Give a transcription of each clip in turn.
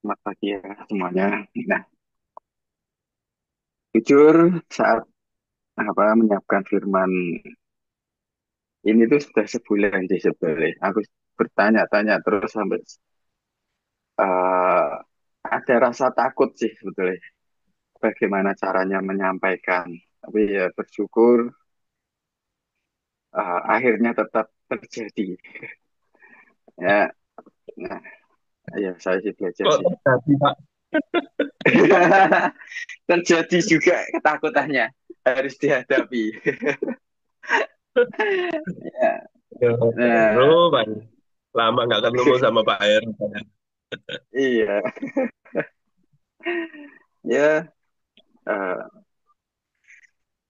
Selamat pagi ya semuanya. Nah, jujur saat menyiapkan firman ini tuh sudah sebulan sih sebenarnya. Aku bertanya-tanya terus sampai eh, ada rasa takut sih sebetulnya. Bagaimana caranya menyampaikan. Tapi ya bersyukur akhirnya tetap terjadi. Ya, nah, ya saya sih belajar Kok sih. terjadi, Pak? Terjadi juga ketakutannya harus dihadapi. Ya, Ya, nah, Pak. Lama nggak ketemu sama Pak Heru. iya. Ya, eh,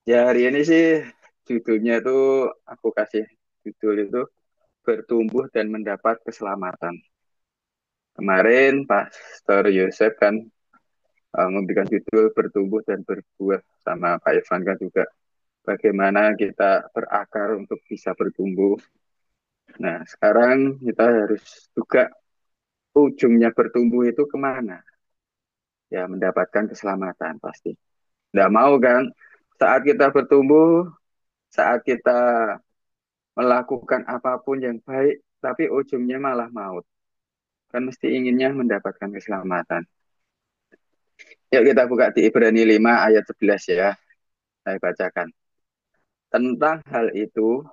ya hari ini sih judulnya itu aku kasih judul itu bertumbuh dan mendapat keselamatan. Kemarin Pastor Yosef kan memberikan judul bertumbuh dan berbuah sama Pak Irfan kan juga bagaimana kita berakar untuk bisa bertumbuh. Nah sekarang kita harus juga ujungnya bertumbuh itu kemana? Ya mendapatkan keselamatan pasti. Nggak mau kan saat kita bertumbuh, saat kita melakukan apapun yang baik, tapi ujungnya malah maut. Kan mesti inginnya mendapatkan keselamatan. Yuk kita buka di Ibrani 5 ayat 11 ya. Saya bacakan. Tentang hal itu,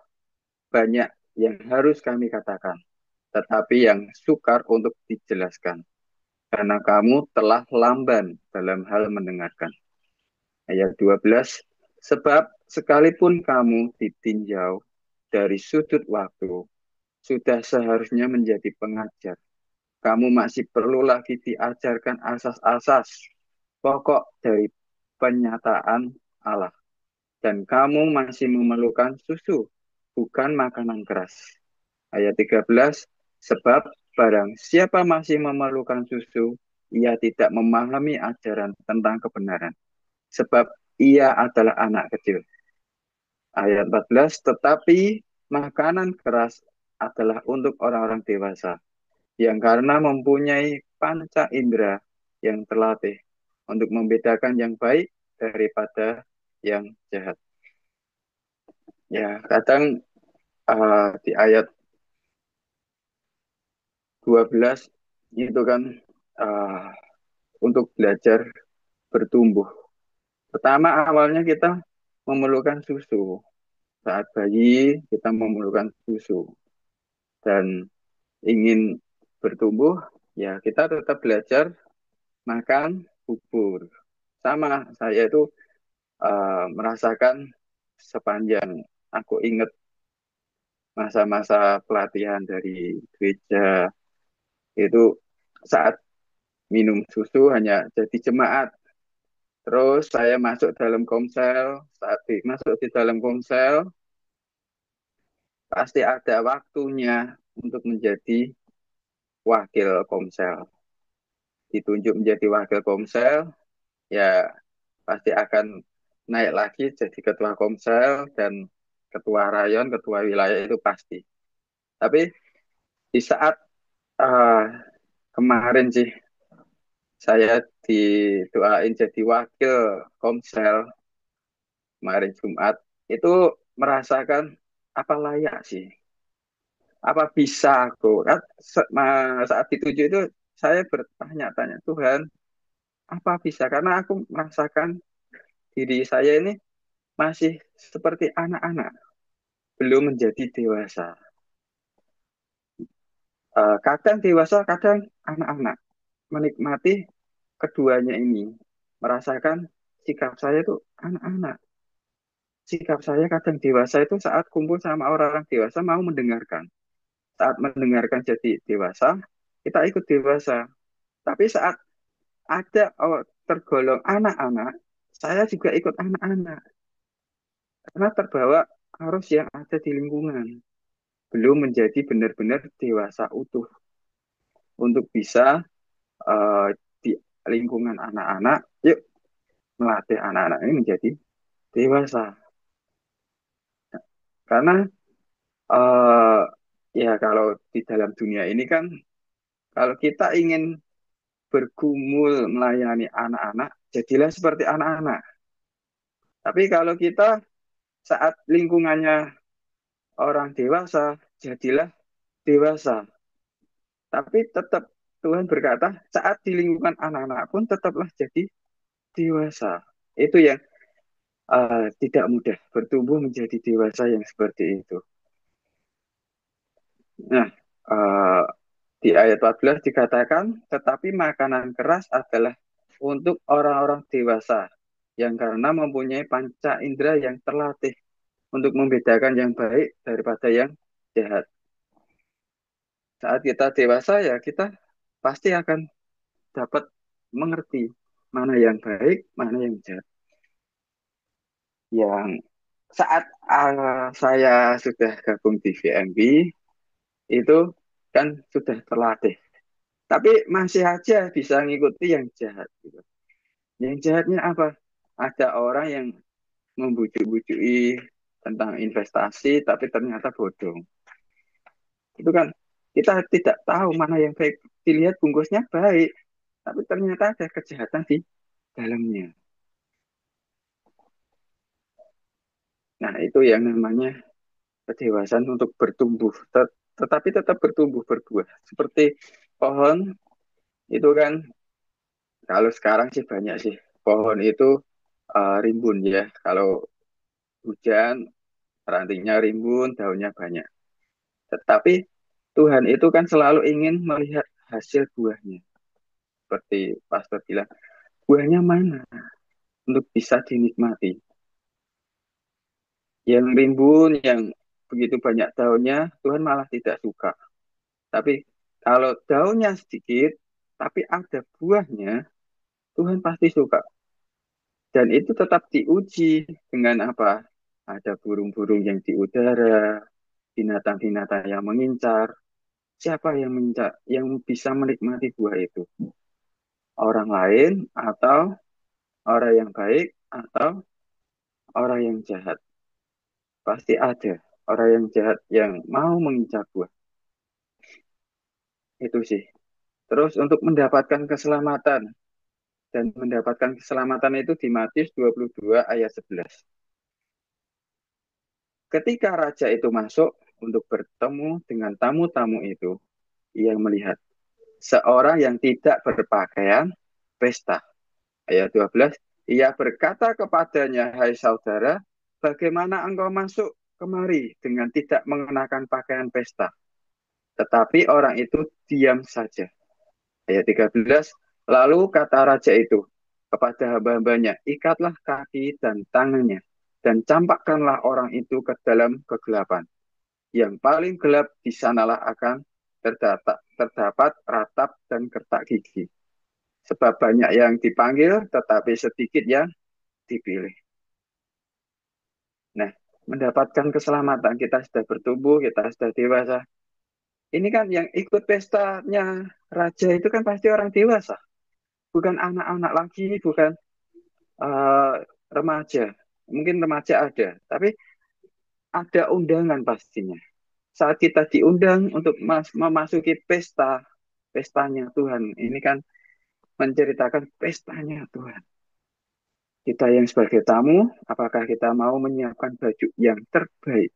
banyak yang harus kami katakan, tetapi yang sukar untuk dijelaskan. Karena kamu telah lamban dalam hal mendengarkan. Ayat 12, sebab sekalipun kamu ditinjau dari sudut waktu, sudah seharusnya menjadi pengajar. Kamu masih perlu lagi diajarkan asas-asas pokok dari penyataan Allah. Dan kamu masih memerlukan susu, bukan makanan keras. Ayat 13, sebab barang siapa masih memerlukan susu, ia tidak memahami ajaran tentang kebenaran. Sebab ia adalah anak kecil. Ayat 14, tetapi makanan keras adalah untuk orang-orang dewasa yang karena mempunyai panca indera yang terlatih untuk membedakan yang baik daripada yang jahat. Ya, kadang di ayat 12 itu kan uh, untuk belajar bertumbuh. Pertama awalnya kita memerlukan susu. Saat bayi kita memerlukan susu dan ingin bertumbuh, ya kita tetap belajar makan bubur. Sama saya itu merasakan sepanjang aku ingat masa-masa pelatihan dari gereja itu saat minum susu hanya jadi jemaat. Terus saya masuk dalam komsel, masuk di dalam komsel pasti ada waktunya untuk menjadi wakil komsel. Ditunjuk menjadi wakil komsel, ya pasti akan naik lagi jadi ketua komsel dan ketua rayon, ketua wilayah itu pasti. Tapi di saat uh, kemarin sih saya didoain jadi wakil komsel kemarin Jumat itu merasakan apa layak sih, apa bisa aku kan saat dituju itu saya bertanya-tanya Tuhan apa bisa karena aku merasakan diri saya ini masih seperti anak-anak belum menjadi dewasa. Kadang dewasa kadang anak-anak menikmati keduanya ini merasakan sikap saya itu anak-anak. Sikap saya kadang dewasa itu saat kumpul sama orang-orang dewasa mau mendengarkan. Saat mendengarkan jadi dewasa, kita ikut dewasa. Tapi saat ada tergolong anak-anak, saya juga ikut anak-anak. Karena terbawa arus yang ada di lingkungan. Belum menjadi benar-benar dewasa utuh. Untuk bisa eh, di lingkungan anak-anak, yuk melatih anak-anak ini menjadi dewasa. Karena ya kalau di dalam dunia ini kan kalau kita ingin bergumul melayani anak-anak, jadilah seperti anak-anak. Tapi kalau kita saat lingkungannya orang dewasa, jadilah dewasa. Tapi tetap Tuhan berkata, saat di lingkungan anak-anak pun tetaplah jadi dewasa. Itu yang tidak mudah bertumbuh menjadi dewasa yang seperti itu. Nah, eh, di ayat 14 dikatakan, tetapi makanan keras adalah untuk orang-orang dewasa yang karena mempunyai panca indera yang terlatih untuk membedakan yang baik daripada yang jahat. Saat kita dewasa ya kita pasti akan dapat mengerti mana yang baik, mana yang jahat. Yang saat saya sudah gabung di VMB itu kan sudah terlatih. Tapi masih aja bisa ngikuti yang jahat gitu. Yang jahatnya apa? Ada orang yang membujuk-bujui tentang investasi, tapi ternyata bodong. Itu kan kita tidak tahu mana yang baik. Dilihat bungkusnya baik, tapi ternyata ada kejahatan di dalamnya. Nah, itu yang namanya kedewasaan untuk bertumbuh. Tetapi tetap bertumbuh berbuah. Seperti pohon, itu kan kalau sekarang sih banyak sih. Pohon itu rimbun ya. Kalau hujan, rantingnya rimbun, daunnya banyak. Tetapi Tuhan itu kan selalu ingin melihat hasil buahnya. Seperti pastor bilang, buahnya mana untuk bisa dinikmati. Yang rimbun, yang begitu banyak daunnya, Tuhan malah tidak suka. Tapi kalau daunnya sedikit, tapi ada buahnya, Tuhan pasti suka. Dan itu tetap diuji dengan apa? Ada burung-burung yang di udara, binatang-binatang yang mengincar. Siapa yang mengincar, yang bisa menikmati buah itu? Orang lain atau orang yang baik atau orang yang jahat? Pasti ada orang yang jahat yang mau mengincar buah. Itu sih. Terus untuk mendapatkan keselamatan, dan mendapatkan keselamatan itu di Matius 22 ayat 11. Ketika raja itu masuk untuk bertemu dengan tamu-tamu itu, ia melihat seorang yang tidak berpakaian pesta. Ayat 12, ia berkata kepadanya, hai saudara, bagaimana engkau masuk kemari dengan tidak mengenakan pakaian pesta? Tetapi orang itu diam saja. Ayat 13, lalu kata raja itu kepada hamba-hambanya, ikatlah kaki dan tangannya, dan campakkanlah orang itu ke dalam kegelapan. Yang paling gelap di sanalah akan terdapat ratap dan gertak gigi. Sebab banyak yang dipanggil, tetapi sedikit yang dipilih. Nah, mendapatkan keselamatan, kita sudah bertumbuh, kita sudah dewasa. Ini kan yang ikut pestanya raja itu kan pasti orang dewasa. Bukan anak-anak lagi, bukan uh, remaja. Mungkin remaja ada, tapi ada undangan pastinya. Saat kita diundang untuk memasuki pestanya Tuhan. Ini kan menceritakan pestanya Tuhan. Kita yang sebagai tamu, apakah kita mau menyiapkan baju yang terbaik?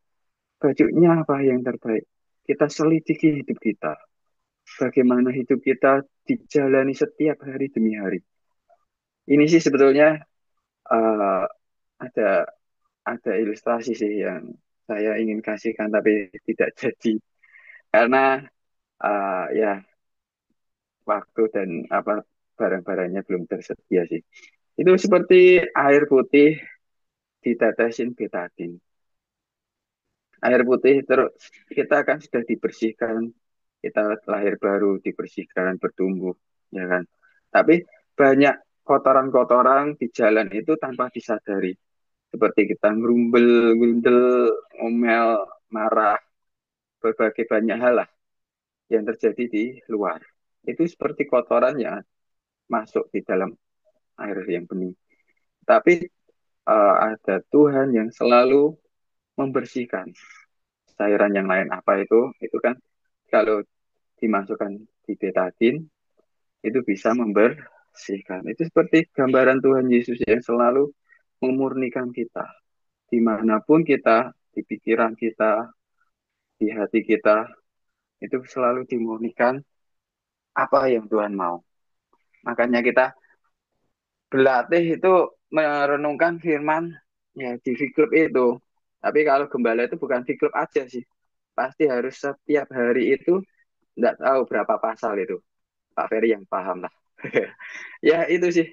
Bajunya apa yang terbaik? Kita selidiki hidup kita. Bagaimana hidup kita dijalani setiap hari demi hari. Ini sih sebetulnya uh, ada ada ilustrasi sih yang saya ingin kasihkan tapi tidak jadi karena ya waktu dan apa barang-barangnya belum tersedia sih. Itu seperti air putih ditetesin betadin. Air putih terus kita kan sudah dibersihkan, kita lahir baru dibersihkan, bertumbuh, ya kan. Tapi banyak kotoran-kotoran di jalan itu tanpa disadari. Seperti kita ngerumbel, ngundel, ngomel, marah, berbagai banyak hal lah yang terjadi di luar. Itu seperti kotoran yang masuk di dalam air yang bening. Tapi ada Tuhan yang selalu membersihkan cairan yang lain apa itu kan kalau dimasukkan di betadin itu bisa membersihkan. Itu seperti gambaran Tuhan Yesus yang selalu memurnikan kita. Dimanapun kita, di pikiran kita, di hati kita, itu selalu dimurnikan apa yang Tuhan mau. Makanya kita berlatih itu merenungkan firman ya di klub itu. Tapi kalau gembala itu bukan di klub aja sih. Pasti harus setiap hari itu, nggak tahu berapa pasal itu. Pak Ferry yang paham lah. Ya itu sih.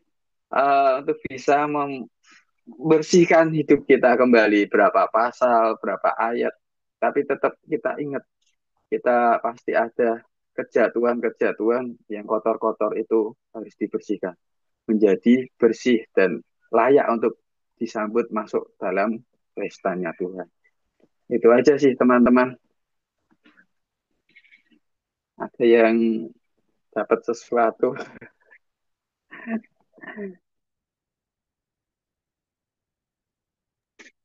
Untuk bisa membersihkan hidup kita kembali. Berapa pasal, berapa ayat. Tapi tetap kita ingat, kita pasti ada kejatuhan-kejatuhan yang kotor-kotor itu harus dibersihkan menjadi bersih dan layak untuk disambut masuk dalam pestanya Tuhan. Itu aja sih teman-teman. Ada yang dapat sesuatu.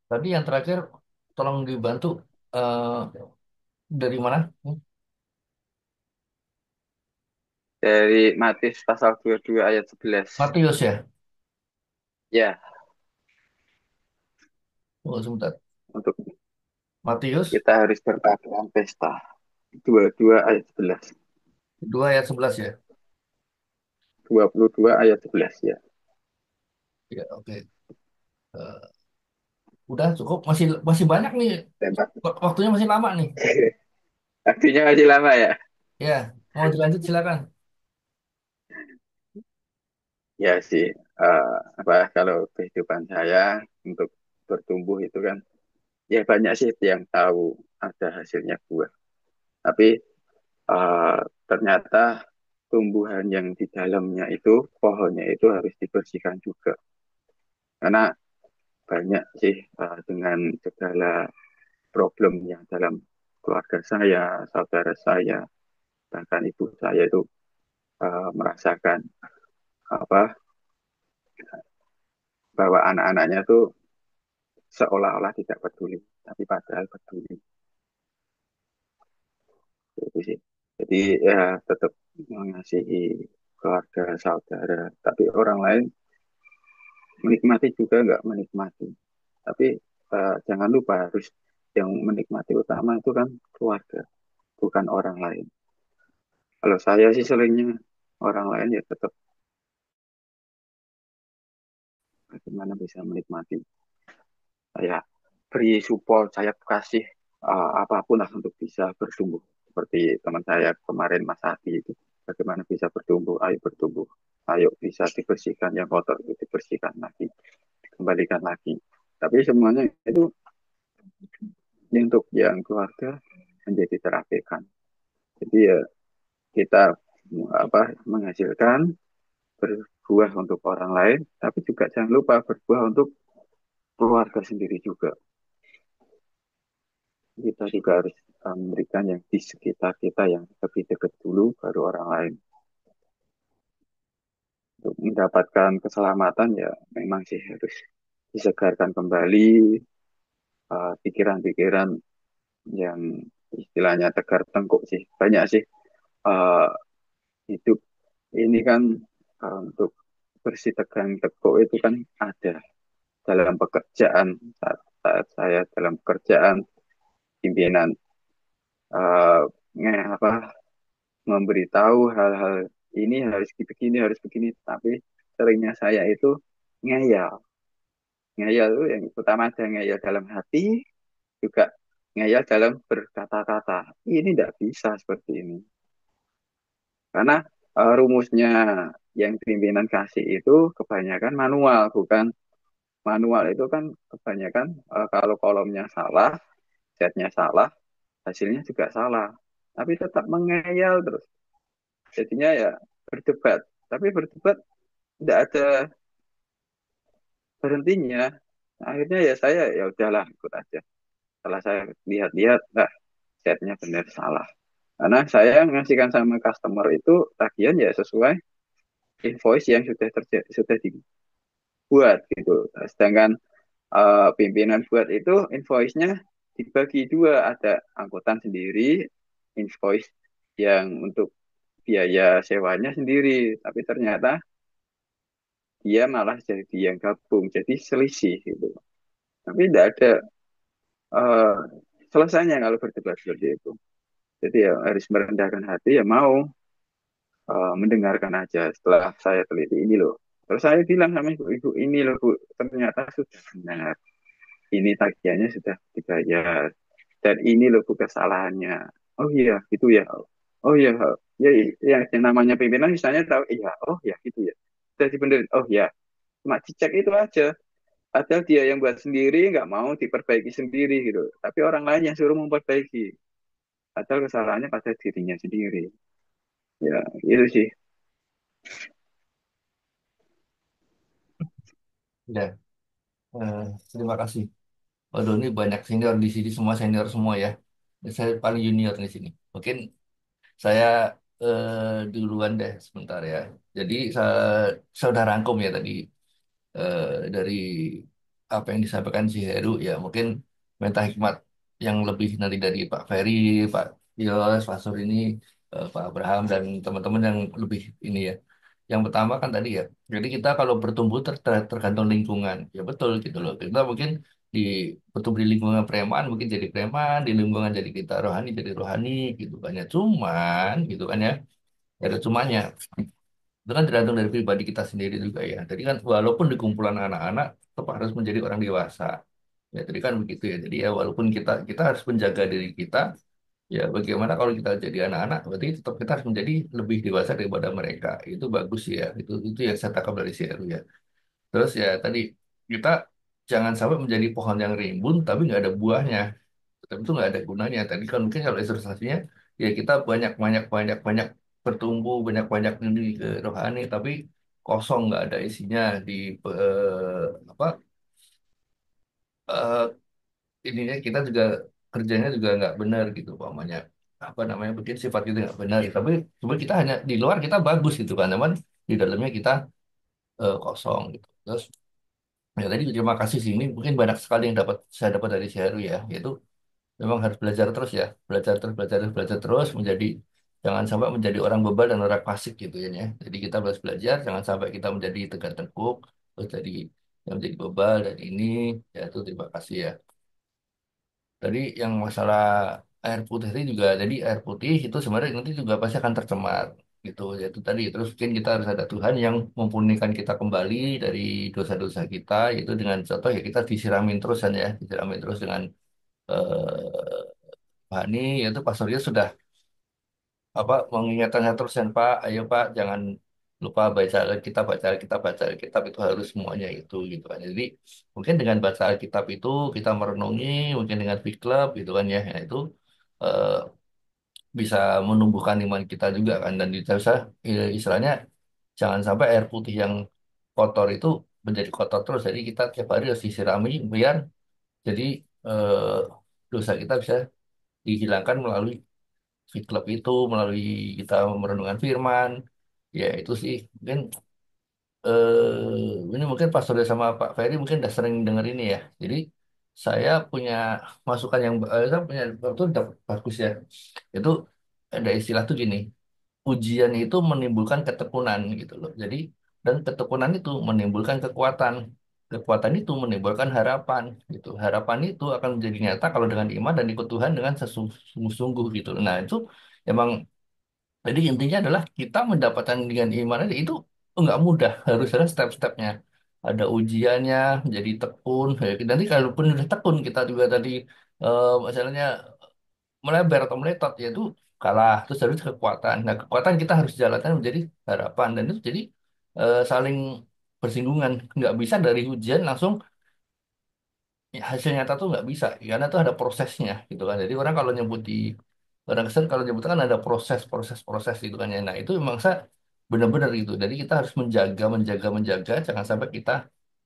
Tadi yang terakhir tolong dibantu eh, dari mana? Dari Matius pasal 22 ayat 11. Matius ya. Ya, Oh, sebentar. untuk Matius kita harus berpakaian pesta. 22 ayat 11. 2 ayat 11 ya. 22 ayat 11 ya. Ya, oke. Eh, udah cukup, masih masih banyak nih. Tembak. Waktunya masih lama nih. Artinya masih lama ya. Ya, mau dilanjut silakan. Ya sih, apa kalau kehidupan saya untuk bertumbuh itu kan ya banyak sih yang tahu ada hasilnya buah. Tapi eh, ternyata tumbuhan yang di dalamnya itu, pohonnya itu harus dibersihkan juga. Karena banyak sih dengan segala problem yang dalam keluarga saya, saudara saya, bahkan ibu saya itu merasakan apa bahwa anak-anaknya tuh seolah-olah tidak peduli, tapi padahal peduli. Itu sih. Jadi ya tetap mengasihi keluarga, saudara, tapi orang lain menikmati juga nggak menikmati. Tapi jangan lupa harus yang menikmati utama itu kan keluarga, bukan orang lain. Kalau saya sih seringnya orang lain ya tetap bagaimana bisa menikmati. Saya beri support, saya kasih apapun lah untuk bisa bertumbuh. Seperti teman saya kemarin Mas Adi itu, bagaimana bisa bertumbuh, ayo bertumbuh. Ayo bisa dibersihkan yang kotor itu dibersihkan lagi, kembalikan lagi. Tapi semuanya itu untuk yang keluarga menjadi terabaikan. Jadi ya kita menghasilkan berbuah untuk orang lain, tapi juga jangan lupa berbuah untuk keluarga sendiri juga. Kita juga harus memberikan yang di sekitar kita yang lebih dekat dulu, baru orang lain. Untuk mendapatkan keselamatan ya memang sih harus disegarkan kembali pikiran-pikiran yang istilahnya tegar tengkuk sih. Banyak sih uh, hidup ini kan untuk bersih tegang tengkuk itu kan ada dalam pekerjaan saat saya dalam pekerjaan pimpinan uh, apa memberitahu hal-hal ini harus begini harus begini tapi seringnya saya itu ngeyel ngeyel itu yang utama ada ngeyel dalam hati juga ngeyel dalam berkata-kata ini tidak bisa seperti ini karena rumusnya yang pimpinan kasih itu kebanyakan manual bukan manual itu kan kebanyakan kalau kolomnya salah setnya salah hasilnya juga salah tapi tetap mengeyel terus jadinya ya berdebat tapi berdebat tidak ada berhentinya akhirnya ya saya ya udahlah ikut aja setelah saya lihat-lihat nah setnya benar salah karena saya ngasihkan sama customer itu tagihan ya sesuai invoice yang sudah dibuat gitu sedangkan pimpinan buat itu invoice-nya dibagi dua ada angkutan sendiri invoice yang untuk biaya sewanya sendiri, tapi ternyata dia malah jadi yang gabung, jadi selisih gitu. Tapi tidak ada eh, selesainya kalau berdebat seperti itu. Jadi ya harus merendahkan hati, ya mau mendengarkan aja. Setelah saya teliti ini loh. Terus saya bilang sama ibu-ibu ini loh Bu, ternyata sudah benar. Ini tagihannya sudah dibayar. Dan ini loh Bu kesalahannya. Oh iya, gitu ya. Oh iya, ya, ya yang namanya pimpinan misalnya tahu, iya, oh ya gitu ya. Sudah dibenerin, oh ya. Cuma dicek itu aja. Padahal dia yang buat sendiri nggak mau diperbaiki sendiri gitu. Tapi orang lain yang suruh memperbaiki. Padahal kesalahannya pada dirinya sendiri. Ya, itu sih. Ya, eh, terima kasih. Waduh, ini banyak senior di sini, semua senior semua ya. Saya paling junior di sini. Mungkin saya duluan deh sebentar ya. Jadi saya udah rangkum ya tadi eh, dari apa yang disampaikan si Heru ya. Mungkin minta hikmat yang lebih nanti dari Pak Ferry, Pak Yos, Pak Sur ini, Pak Abraham dan teman-teman yang lebih ini ya. Yang pertama kan tadi ya, jadi kita kalau bertumbuh tergantung lingkungan, ya betul gitu loh. Kita mungkin di bertumbuh di lingkungan preman, mungkin jadi preman, di lingkungan jadi rohani gitu kan ya. Cuman gitu kan ya, ya ada cumanya. Itu kan tergantung dari pribadi kita sendiri juga ya. Jadi kan walaupun di kumpulan anak-anak, tetap harus menjadi orang dewasa. Ya, jadi kan begitu ya. Jadi ya walaupun kita kita harus menjaga diri kita, ya bagaimana kalau kita jadi anak-anak, berarti tetap kita harus menjadi lebih dewasa daripada mereka. Itu bagus ya. Itu yang saya tangkap dari si Heru ya. Terus ya tadi kita jangan sampai menjadi pohon yang rimbun tapi nggak ada buahnya. Tapi itu nggak ada gunanya. Tadi kan mungkin kalau ilustrasinya ya kita banyak banyak banyak banyak bertumbuh banyak banyak ini ke rohani tapi kosong nggak ada isinya di apa eh, ininya kita juga kerjanya juga nggak benar gitu umpamanya apa namanya mungkin sifat kita nggak benar gitu. Tapi cuma kita hanya di luar kita bagus gitu kan, namun di dalamnya kita kosong gitu. Terus ya tadi terima kasih sih ini mungkin banyak sekali yang saya dapat dari Syahrul ya, yaitu memang harus belajar terus ya, belajar terus, belajar terus, belajar terus, menjadi jangan sampai menjadi orang bebal dan orang fasik gitu ya. Jadi kita harus belajar, jangan sampai kita menjadi tegak tengkuk, terus jadi yang menjadi bebal dan ini, ya itu terima kasih ya. Tadi yang masalah air putih itu juga, jadi air putih itu sebenarnya nanti juga pasti akan tercemar gitu, yaitu tadi. Terus mungkin kita harus ada Tuhan yang memurnikan kita kembali dari dosa-dosa kita, yaitu dengan contoh ya kita disiramin terus kan ya, disiramin terus dengan Pak ini yaitu Pak Surya sudah apa mengingatkan saya terus kan Pak, ayo Pak jangan lupa kita baca kitab itu harus semuanya itu gitu kan. Jadi mungkin dengan baca kitab itu kita merenungi, mungkin dengan book club gitu kan ya, itu eh, bisa menumbuhkan iman kita juga kan dan kita bisa istilahnya jangan sampai air putih yang kotor itu menjadi kotor terus. Jadi kita tiap hari harus disirami biar jadi eh, dosa kita bisa dihilangkan melalui Fit Club itu melalui kita merenungkan firman ya itu sih mungkin ini mungkin Pak Surya sama Pak Ferry mungkin udah sering dengar ini ya jadi saya punya masukan yang saya punya itu udah bagus ya itu ada istilah tuh gini ujian itu menimbulkan ketekunan gitu loh jadi dan ketekunan itu menimbulkan kekuatan kekuatan itu menimbulkan harapan gitu harapan itu akan menjadi nyata kalau dengan iman dan ikut Tuhan dengan sesungguh-sungguh gitu nah itu emang jadi intinya adalah kita mendapatkan dengan iman aja itu nggak mudah, harus ada step-stepnya. Ada ujiannya, menjadi tekun. Ya, nanti kalaupun udah tekun kita juga tadi misalnya melebar atau meletot, yaitu kalah. Terus harus kekuatan. Nah kekuatan kita harus jalankan menjadi harapan dan itu jadi saling bersinggungan. Nggak bisa dari ujian langsung ya, hasil nyata tuh nggak bisa karena tuh ada prosesnya gitu kan jadi orang kalau nyebut di orang kesan kalau nyebut kan ada proses gitu kan ya nah itu memang saya benar-benar gitu jadi kita harus menjaga jangan sampai kita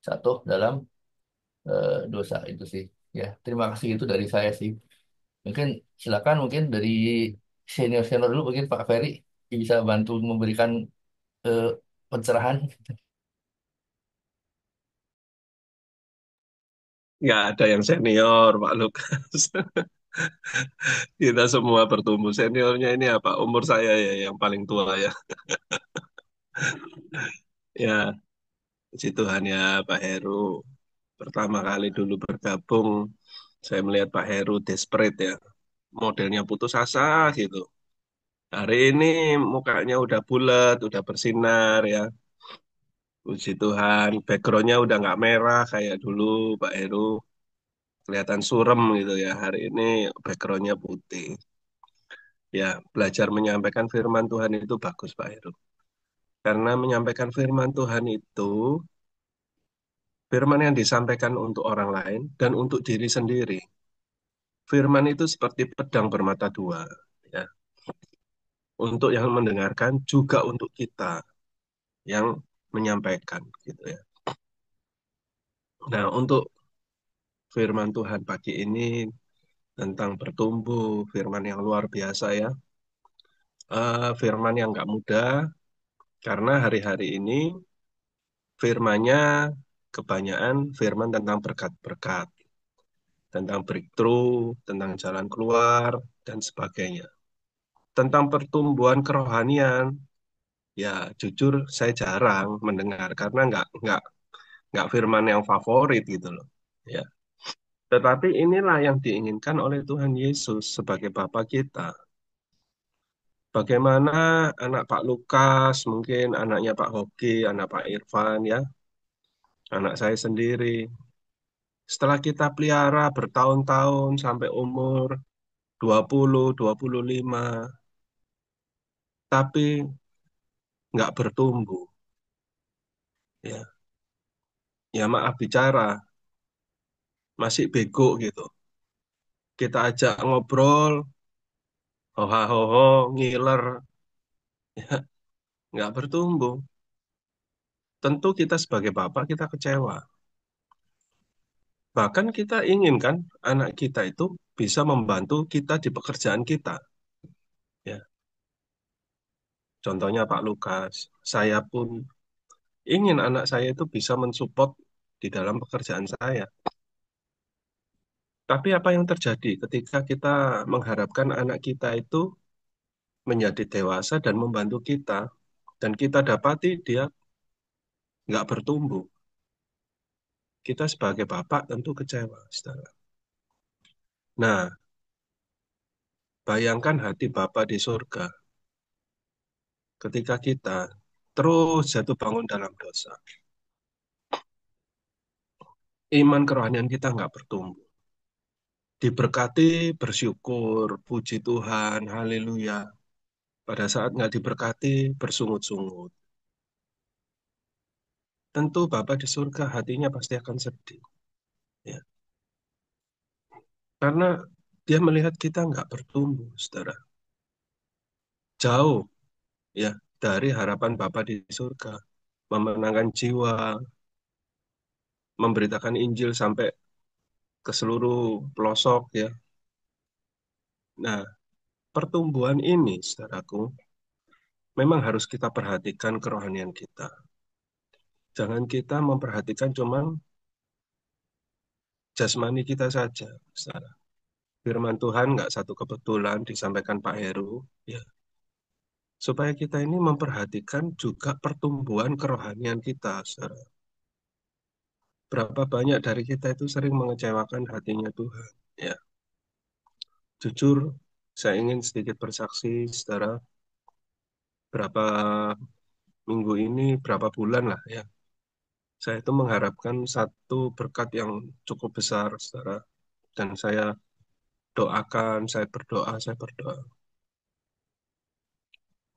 jatuh dalam dosa itu sih ya terima kasih itu dari saya sih mungkin silakan mungkin dari senior senior dulu mungkin Pak Ferry bisa bantu memberikan eh, pencerahan. Nggak ada yang senior, Pak Lukas. Kita semua bertumbuh. Seniornya ini apa? Umur saya ya yang paling tua ya. Ya, puji Tuhan ya Pak Heru. Pertama kali dulu bergabung, saya melihat Pak Heru desperate ya. Modelnya putus asa gitu. Hari ini mukanya udah bulat, udah bersinar ya. Puji Tuhan, backgroundnya udah nggak merah kayak dulu Pak Heru. Kelihatan surem gitu ya. Hari ini backgroundnya putih. Ya, belajar menyampaikan firman Tuhan itu bagus Pak Heru. Karena menyampaikan firman Tuhan itu, firman yang disampaikan untuk orang lain dan untuk diri sendiri. Firman itu seperti pedang bermata dua. Ya. Untuk yang mendengarkan juga untuk kita yang menyampaikan gitu ya. Nah, untuk firman Tuhan pagi ini tentang bertumbuh, firman yang luar biasa ya. Firman yang nggak mudah, karena hari-hari ini firmannya kebanyakan firman tentang berkat-berkat, tentang breakthrough, tentang jalan keluar, dan sebagainya. Tentang pertumbuhan kerohanian, ya jujur saya jarang mendengar karena nggak firman yang favorit gitu loh. Ya. Tetapi inilah yang diinginkan oleh Tuhan Yesus sebagai Bapa kita. Bagaimana anak Pak Lukas, mungkin anaknya Pak Hoki, anak Pak Irfan ya, anak saya sendiri. Setelah kita pelihara bertahun-tahun sampai umur 20, 25, tapi nggak bertumbuh. Ya, ya maaf bicara, masih bego gitu. Kita ajak ngobrol, hoha hoho, ngiler, ya, nggak bertumbuh. Tentu kita sebagai bapak kita kecewa. Bahkan kita ingin kan anak kita itu bisa membantu kita di pekerjaan kita. Ya, contohnya Pak Lukas, saya pun ingin anak saya itu bisa mensupport di dalam pekerjaan saya. Tapi apa yang terjadi ketika kita mengharapkan anak kita itu menjadi dewasa dan membantu kita, dan kita dapati dia nggak bertumbuh. Kita sebagai bapak tentu kecewa, saudara. Nah, bayangkan hati Bapa di surga ketika kita terus jatuh bangun dalam dosa. Iman kerohanian kita nggak bertumbuh. Diberkati, bersyukur, puji Tuhan, haleluya. Pada saat nggak diberkati, bersungut-sungut. Tentu Bapa di surga hatinya pasti akan sedih. Ya. Karena dia melihat kita nggak bertumbuh, saudara. Jauh ya dari harapan Bapa di surga. Memenangkan jiwa, memberitakan Injil sampai ke seluruh pelosok ya. Nah, pertumbuhan ini, saudaraku, memang harus kita perhatikan kerohanian kita. Jangan kita memperhatikan cuma jasmani kita saja, saudara. Firman Tuhan nggak satu kebetulan disampaikan Pak Heru, ya. Supaya kita ini memperhatikan juga pertumbuhan kerohanian kita, saudara. Berapa banyak dari kita itu sering mengecewakan hatinya Tuhan, ya. Jujur, saya ingin sedikit bersaksi, saudara, berapa minggu ini, berapa bulan lah, ya. Saya itu mengharapkan satu berkat yang cukup besar, saudara. Dan saya doakan, saya berdoa.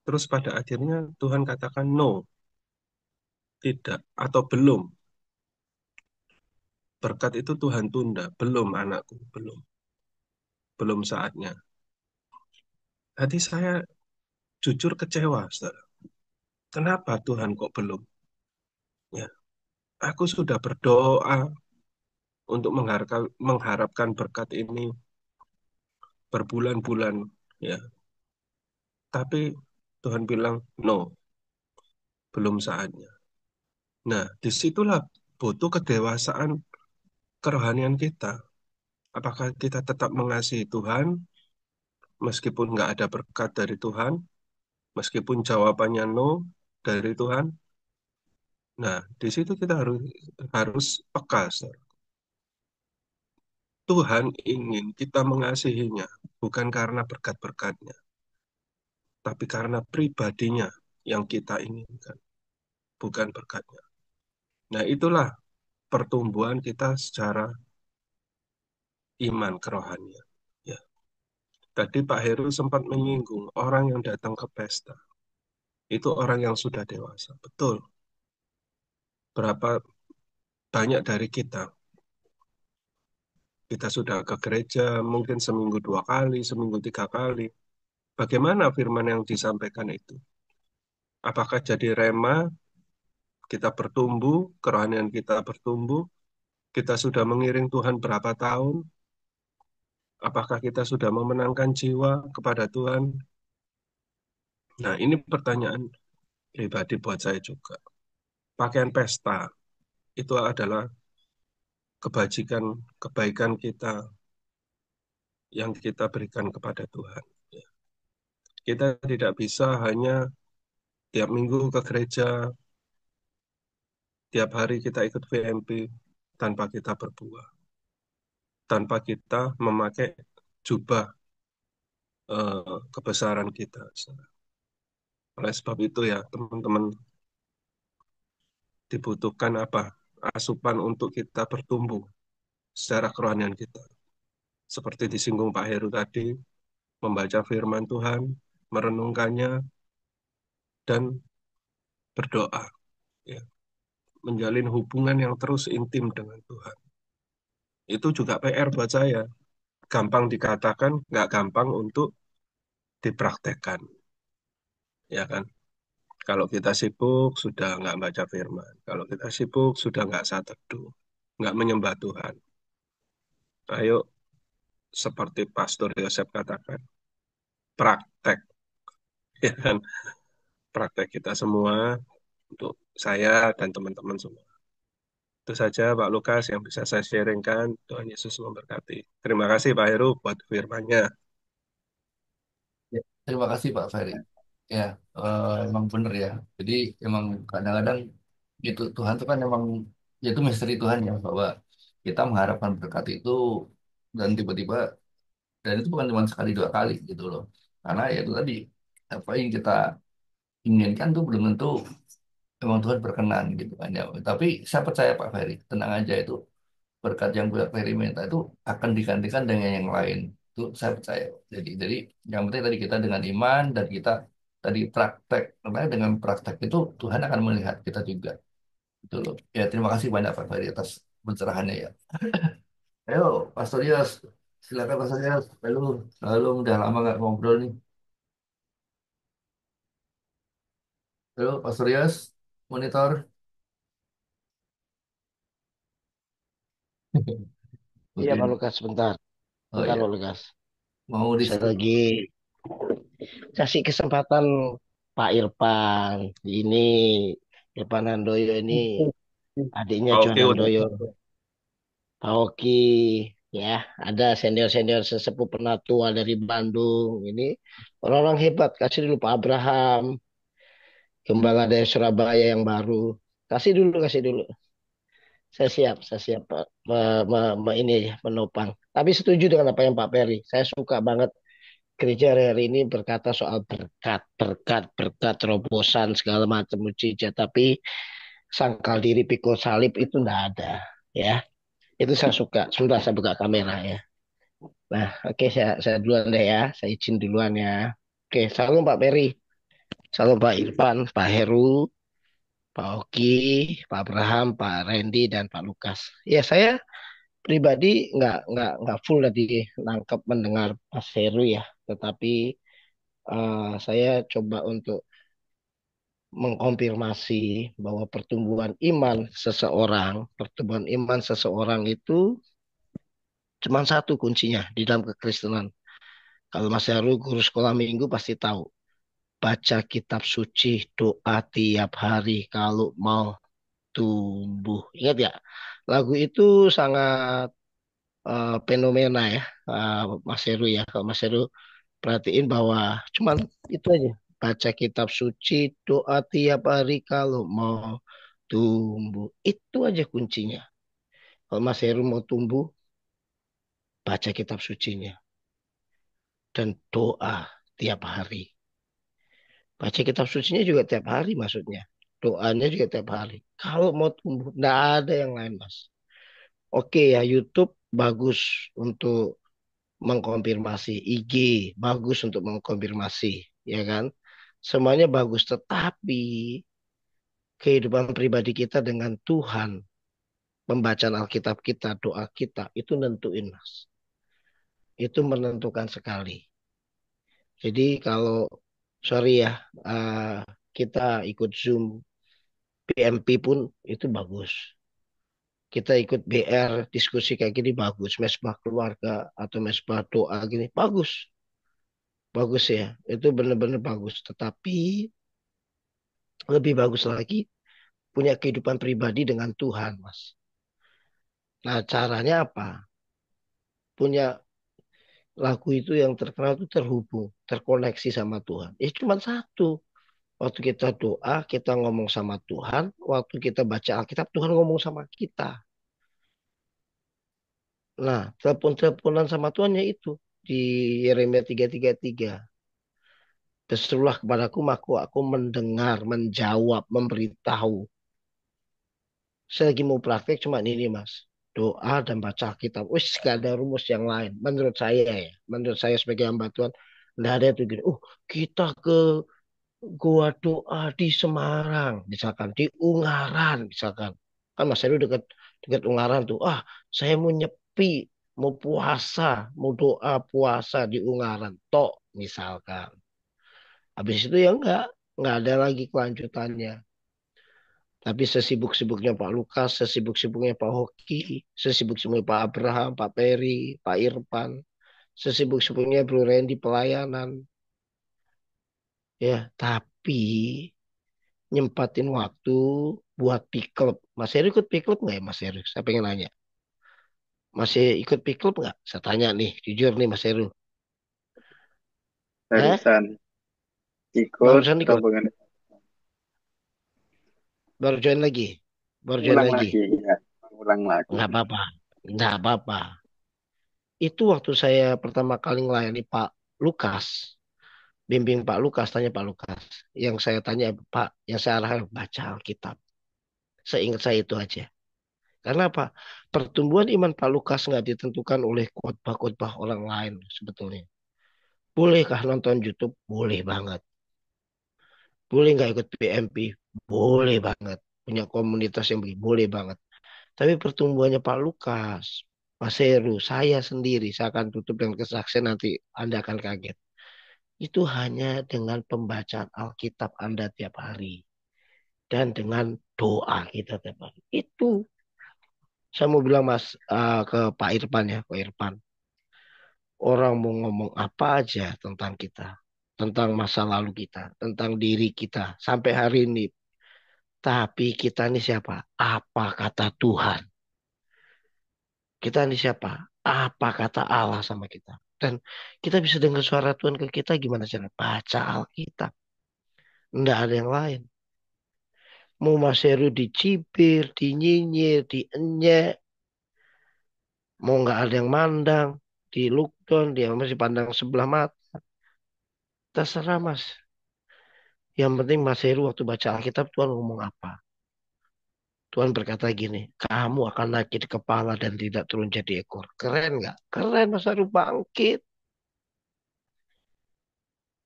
Terus pada akhirnya Tuhan katakan no, tidak, atau belum. Berkat itu Tuhan tunda, belum anakku, belum saatnya. Hati saya jujur kecewa, saudara. Kenapa Tuhan kok belum? Ya, aku sudah berdoa untuk mengharapkan berkat ini berbulan-bulan, ya. Tapi Tuhan bilang no, belum saatnya. Nah, disitulah butuh kedewasaan kerohanian kita. Apakah kita tetap mengasihi Tuhan meskipun nggak ada berkat dari Tuhan, meskipun jawabannya no dari Tuhan? Nah, di situ kita harus harus peka, saudara. Tuhan ingin kita mengasihinya bukan karena berkat-berkatnya, tapi karena pribadinya yang kita inginkan, bukan berkatnya. Nah, itulah pertumbuhan kita secara iman kerohanian. Ya. Tadi Pak Heru sempat menyinggung orang yang datang ke pesta. Itu orang yang sudah dewasa. Betul. Berapa banyak dari kita, kita sudah ke gereja mungkin seminggu 2 kali, seminggu 3 kali. Bagaimana firman yang disampaikan itu? Apakah jadi rema, kita bertumbuh, kerohanian kita bertumbuh, kita sudah mengiring Tuhan berapa tahun? Apakah kita sudah memenangkan jiwa kepada Tuhan? Nah, ini pertanyaan pribadi buat saya juga. Pakaian pesta itu adalah kebajikan, kebaikan kita yang kita berikan kepada Tuhan. Ya. Kita tidak bisa hanya tiap minggu ke gereja, tiap hari kita ikut VMP tanpa kita berbuah, tanpa kita memakai jubah kebesaran kita. Oleh sebab itu ya, teman-teman, dibutuhkan apa? Asupan untuk kita bertumbuh secara kerohanian kita. Seperti disinggung Pak Heru tadi, membaca firman Tuhan, merenungkannya, dan berdoa, ya, menjalin hubungan yang terus intim dengan Tuhan. Itu juga PR buat saya. Gampang dikatakan, nggak gampang untuk dipraktekkan, ya kan? Kalau kita sibuk, sudah nggak baca firman. Kalau kita sibuk, sudah nggak saat teduh, nggak menyembah Tuhan. Ayo, seperti Pastor Yosef katakan, praktek, ya kan? Praktek kita semua untuk saya dan teman-teman semua. Itu saja Pak Lukas yang bisa saya sharingkan. Tuhan Yesus memberkati. Terima kasih Pak Heru buat firman-Nya. Ya, terima kasih Pak Ferry. Ya, emang benar ya. Jadi emang kadang-kadang gitu Tuhan itu kan emang ya itu misteri Tuhan ya bahwa kita mengharapkan berkat itu dan tiba-tiba dan itu bukan cuma sekali 2 kali gitu loh. Karena ya itu tadi apa yang kita inginkan tuh belum tentu emang Tuhan berkenan gitu kan ya. Tapi saya percaya Pak Ferry, tenang aja itu berkat yang Pak Ferry minta itu akan digantikan dengan yang lain. Itu saya percaya. Jadi yang penting tadi kita dengan iman dan kita tadi praktek. Karena dengan praktek itu Tuhan akan melihat kita juga. Itu loh. Ya terima kasih banyak Pak Ferry atas pencerahannya ya. Ayo Pastor Yos, silakan Pastor Yos. Lalu udah lama nggak ngobrol nih. Halo Pastor Yos, monitor. Iya Pak Mungkin. Lukas, sebentar. Oh Bentar Pak ya, Lukas. mau di Saya lagi kasih kesempatan Pak Irfan. Ini Irfan Handoyo ini adiknya Johan Oke, udah. Handoyo. Pak Oki, ya, ada senior-senior sesepuh penatua dari Bandung. Ini orang-orang hebat. Kasih dulu Pak Abraham, Gembala dari Surabaya yang baru. Kasih dulu. Saya siap Pak. Ini ya, menopang. Tapi setuju dengan apa yang Pak Peri. Saya suka banget gereja hari ini berkata soal berkat, terobosan, segala macam mujizat. Tapi sangkal diri pikul salib itu enggak ada. Ya, itu saya suka. Sudah saya buka kamera ya. Nah, oke saya duluan deh ya. Saya izin duluan ya. Oke, salam Pak Peri. Salam Pak Irfan, Pak Heru, Pak Oki, Pak Abraham, Pak Randy, dan Pak Lukas. Ya, saya pribadi nggak full tadi nangkep mendengar Mas Heru ya. Tetapi saya coba untuk mengkonfirmasi bahwa pertumbuhan iman seseorang itu cuma satu kuncinya di dalam kekristenan. Kalau Mas Heru guru sekolah minggu pasti tahu. Baca kitab suci, doa tiap hari kalau mau tumbuh. Ingat ya, lagu itu sangat fenomena ya, Mas Heru ya. Kalau Mas Heru perhatiin bahwa cuman itu aja. Baca kitab suci, doa tiap hari kalau mau tumbuh. Itu aja kuncinya. Kalau Mas Heru mau tumbuh, baca kitab sucinya dan doa tiap hari. Baca kitab sucinya juga tiap hari maksudnya. Doanya juga tiap hari. Kalau mau tumbuh, nggak ada yang lain, Mas. Oke ya, YouTube bagus untuk mengkonfirmasi, IG bagus untuk mengkonfirmasi, ya kan? Semuanya bagus, tetapi kehidupan pribadi kita dengan Tuhan, pembacaan Alkitab kita, doa kita, itu nentuin, Mas. Itu menentukan sekali. Jadi kalau, sorry ya, eh, kita ikut Zoom, PMP pun itu bagus. Kita ikut BR, diskusi kayak gini bagus. Mesbah keluarga atau mesbah doa gini, bagus. Bagus ya, itu benar-benar bagus. Tetapi lebih bagus lagi punya kehidupan pribadi dengan Tuhan, Mas. Nah, caranya apa? Punya lagu itu yang terkenal itu terhubung, terkoneksi sama Tuhan. Cuma satu. Waktu kita doa, kita ngomong sama Tuhan. Waktu kita baca Alkitab, Tuhan ngomong sama kita. Nah, telepon-teleponan sama Tuhan ya itu. Di Yeremia 3:3. Berserulah kepadaku, maka aku mendengar, menjawab, memberitahu. Saya lagi mau praktek cuma ini mas. Doa dan baca kitab. Wis gak ada rumus yang lain. Menurut saya ya. Menurut saya sebagai hamba Tuhan. Nggak ada itu gini. Kita ke gua doa di Semarang. Misalkan. Di Ungaran. Misalkan. Kan mas Heru dekat dekat Ungaran tuh. Saya mau nyepi. Mau puasa. Mau doa puasa di Ungaran. Tok misalkan. Habis itu ya enggak. Enggak ada lagi kelanjutannya. Tapi sesibuk-sibuknya Pak Lukas, sesibuk-sibuknya Pak Hoki, sesibuk-sibuknya Pak Abraham, Pak Peri, Pak Irfan, sesibuk-sibuknya Bro Randy pelayanan. Ya, tapi nyempatin waktu buat piklub. Mas Heru ikut piklub nggak ya Mas Heru? Saya pengen nanya. Masih ikut piklub nggak? Saya tanya nih, jujur nih Mas Heru. Eh? Barusan ikut Barusan ikut? rombongan Baru join lagi? Baru join ulang lagi? lagi ya, ulang lagi. Nggak apa-apa. Nggak apa-apa. Itu waktu saya pertama kali ngelayani Pak Lukas. Bimbing Pak Lukas, tanya Pak Lukas. Yang saya tanya, Pak, yang saya arahkan baca Alkitab. Seingat saya itu aja. Karena apa? Pertumbuhan iman Pak Lukas nggak ditentukan oleh khotbah-khotbah orang lain sebetulnya. Bolehkah nonton YouTube? Boleh banget. Boleh nggak ikut PMP? Boleh banget. Punya komunitas yang begini? Boleh banget. Tapi pertumbuhannya Pak Lukas, Mas Heru, saya sendiri, saya akan tutup dengan kesaksian nanti Anda akan kaget. Itu hanya dengan pembacaan Alkitab Anda tiap hari. Dan dengan doa kita tiap hari. Itu saya mau bilang mas ke Pak Irfan ya, Pak Irfan. Orang mau ngomong apa aja tentang kita, tentang masa lalu kita, tentang diri kita sampai hari ini. Tapi kita ini siapa? Apa kata Tuhan? Kita ini siapa? Apa kata Allah sama kita? Dan kita bisa dengar suara Tuhan ke kita gimana cara? Baca Alkitab. Enggak ada yang lain. Mau Mas Heru dicibir, dinyinyir, dienyek, mau nggak ada yang mandang, di lookdown, dia masih pandang sebelah mata. Terserah mas. Yang penting Mas Heru waktu baca Alkitab Tuhan ngomong apa? Tuhan berkata gini, kamu akan naik di kepala dan tidak turun jadi ekor. Keren nggak? Keren Mas Heru bangkit.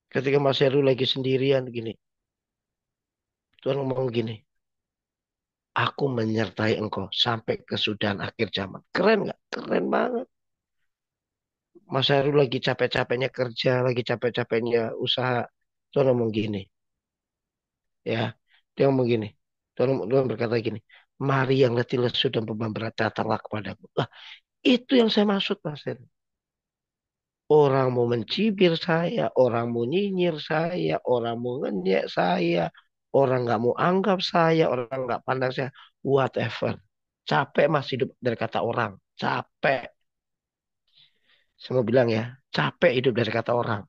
Ketika Mas Heru lagi sendirian gini, Tuhan ngomong gini, aku menyertai engkau sampai kesudahan akhir zaman. Keren nggak? Keren banget. Mas Heru lagi capek-capeknya kerja, lagi capek-capeknya usaha. Tuhan ngomong gini, ya dia ngomong gini Tuhan berkata gini, mari yang letih lesu dan beban berat datanglah kepadaku. Lah itu yang saya maksud mas Heru. Orang mau mencibir saya, orang mau nyinyir saya, orang mau ngenyek saya, orang nggak mau anggap saya, orang nggak pandang saya, whatever. Capek mas hidup dari kata orang, capek. Saya mau bilang ya, capek hidup dari kata orang.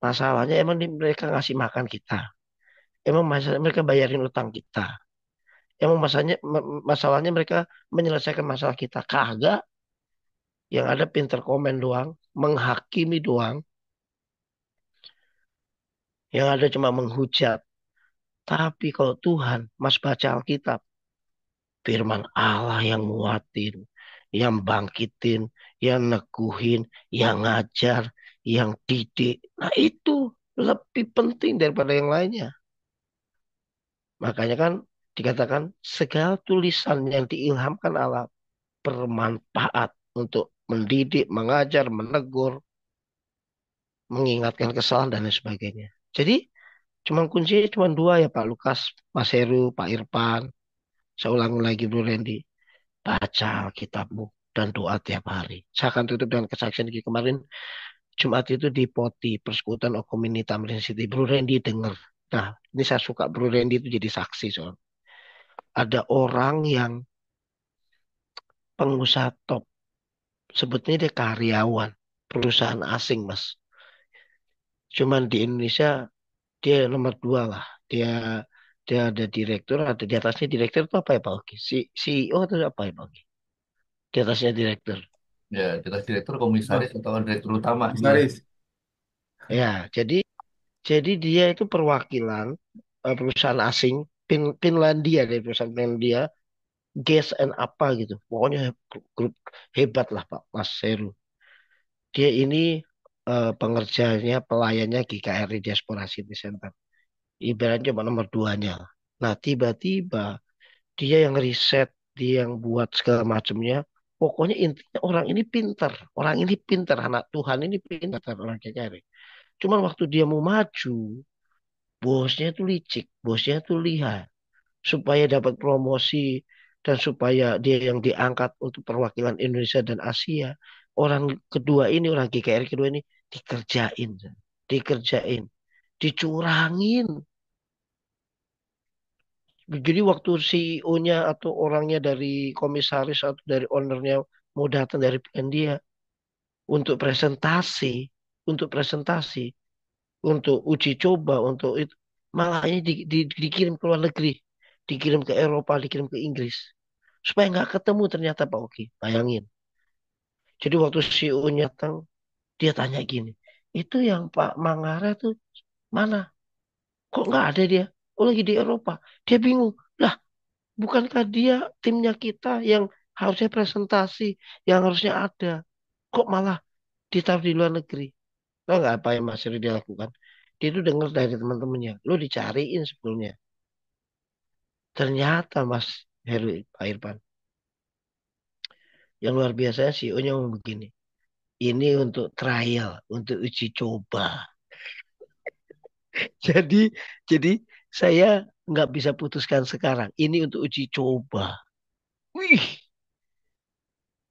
Masalahnya emang mereka ngasih makan kita. Emang masalah mereka bayarin utang kita. Emang masalahnya mereka menyelesaikan masalah kita. Kagak. Yang ada pinter komen doang, menghakimi doang. Yang ada cuma menghujat. Tapi kalau Tuhan, Mas baca Alkitab, firman Allah yang nguatin, yang bangkitin, yang neguhin, yang ngajar, yang didik. Nah itu lebih penting daripada yang lainnya. Makanya kan dikatakan segala tulisan yang diilhamkan Allah bermanfaat untuk mendidik, mengajar, menegur, mengingatkan kesalahan dan lain sebagainya. Jadi kuncinya cuma dua ya Pak Lukas, Mas Heru, Pak Irfan. Saya ulang lagi Bro Randy. Baca Alkitabmu dan doa tiap hari. Saya akan tutup dengan kesaksian kemarin. Jumat itu di Poti, Persekutuan Okomini Tamrin City. Bro Randy dengar. Nah, ini saya suka Bro Randy itu jadi saksi soal. Ada orang yang pengusaha top. Sebetulnya dia karyawan. Perusahaan asing, Mas. Cuman di Indonesia dia nomor dua lah. Dia dia ada direktur, ada di atasnya direktur itu apa ya Pak Oki? CEO atau apa ya Pak Oki? Di atasnya direktur. Ya, jelas direktur, komisaris, Oh, atau direktur utama dia. komisaris. Ya, jadi dia itu perwakilan perusahaan asing, Finlandia dari perusahaan Finlandia, Gas and apa gitu. Pokoknya grup hebat lah Pak Mas Seru. Dia ini pengerjanya, pelayannya GKRI Diaspora City Center. Ibaratnya cuma nomor duanya. Nah, tiba-tiba dia yang riset, dia yang buat segala macamnya. Pokoknya intinya orang ini pintar. Orang ini pintar. Anak Tuhan ini pintar. Orang GKRI. Cuman waktu dia mau maju, bosnya itu licik. Bosnya itu lihat. Supaya dapat promosi dan supaya dia yang diangkat untuk perwakilan Indonesia dan Asia. Orang kedua ini, orang GKRI kedua ini dikerjain. Dikerjain. Dicurangin. Jadi waktu CEO-nya atau orangnya dari komisaris atau dari ownernya mau datang dari Finlandia untuk presentasi, untuk uji coba, untuk itu malah ini dikirim ke luar negeri, dikirim ke Eropa, dikirim ke Inggris, supaya nggak ketemu ternyata Pak Oki. Bayangin. Jadi waktu CEO-nya datang, dia tanya gini, itu yang Pak Mangara tuh mana? Kok nggak ada dia? Oh lagi di Eropa. Dia bingung. Lah, bukankah dia timnya kita yang harusnya presentasi, yang harusnya ada? Kok malah ditaruh di luar negeri? Tahu nggak apa yang Mas Yuri dia lakukan? Dia itu dengar dari teman-temannya. Lu dicariin sebelumnya. Ternyata Mas Heru Pak Irfan. Yang luar biasa CEO-nya ngomong begini. Ini untuk trial, untuk uji coba. Jadi, jadi saya nggak bisa putuskan sekarang. Ini untuk uji coba. Wih,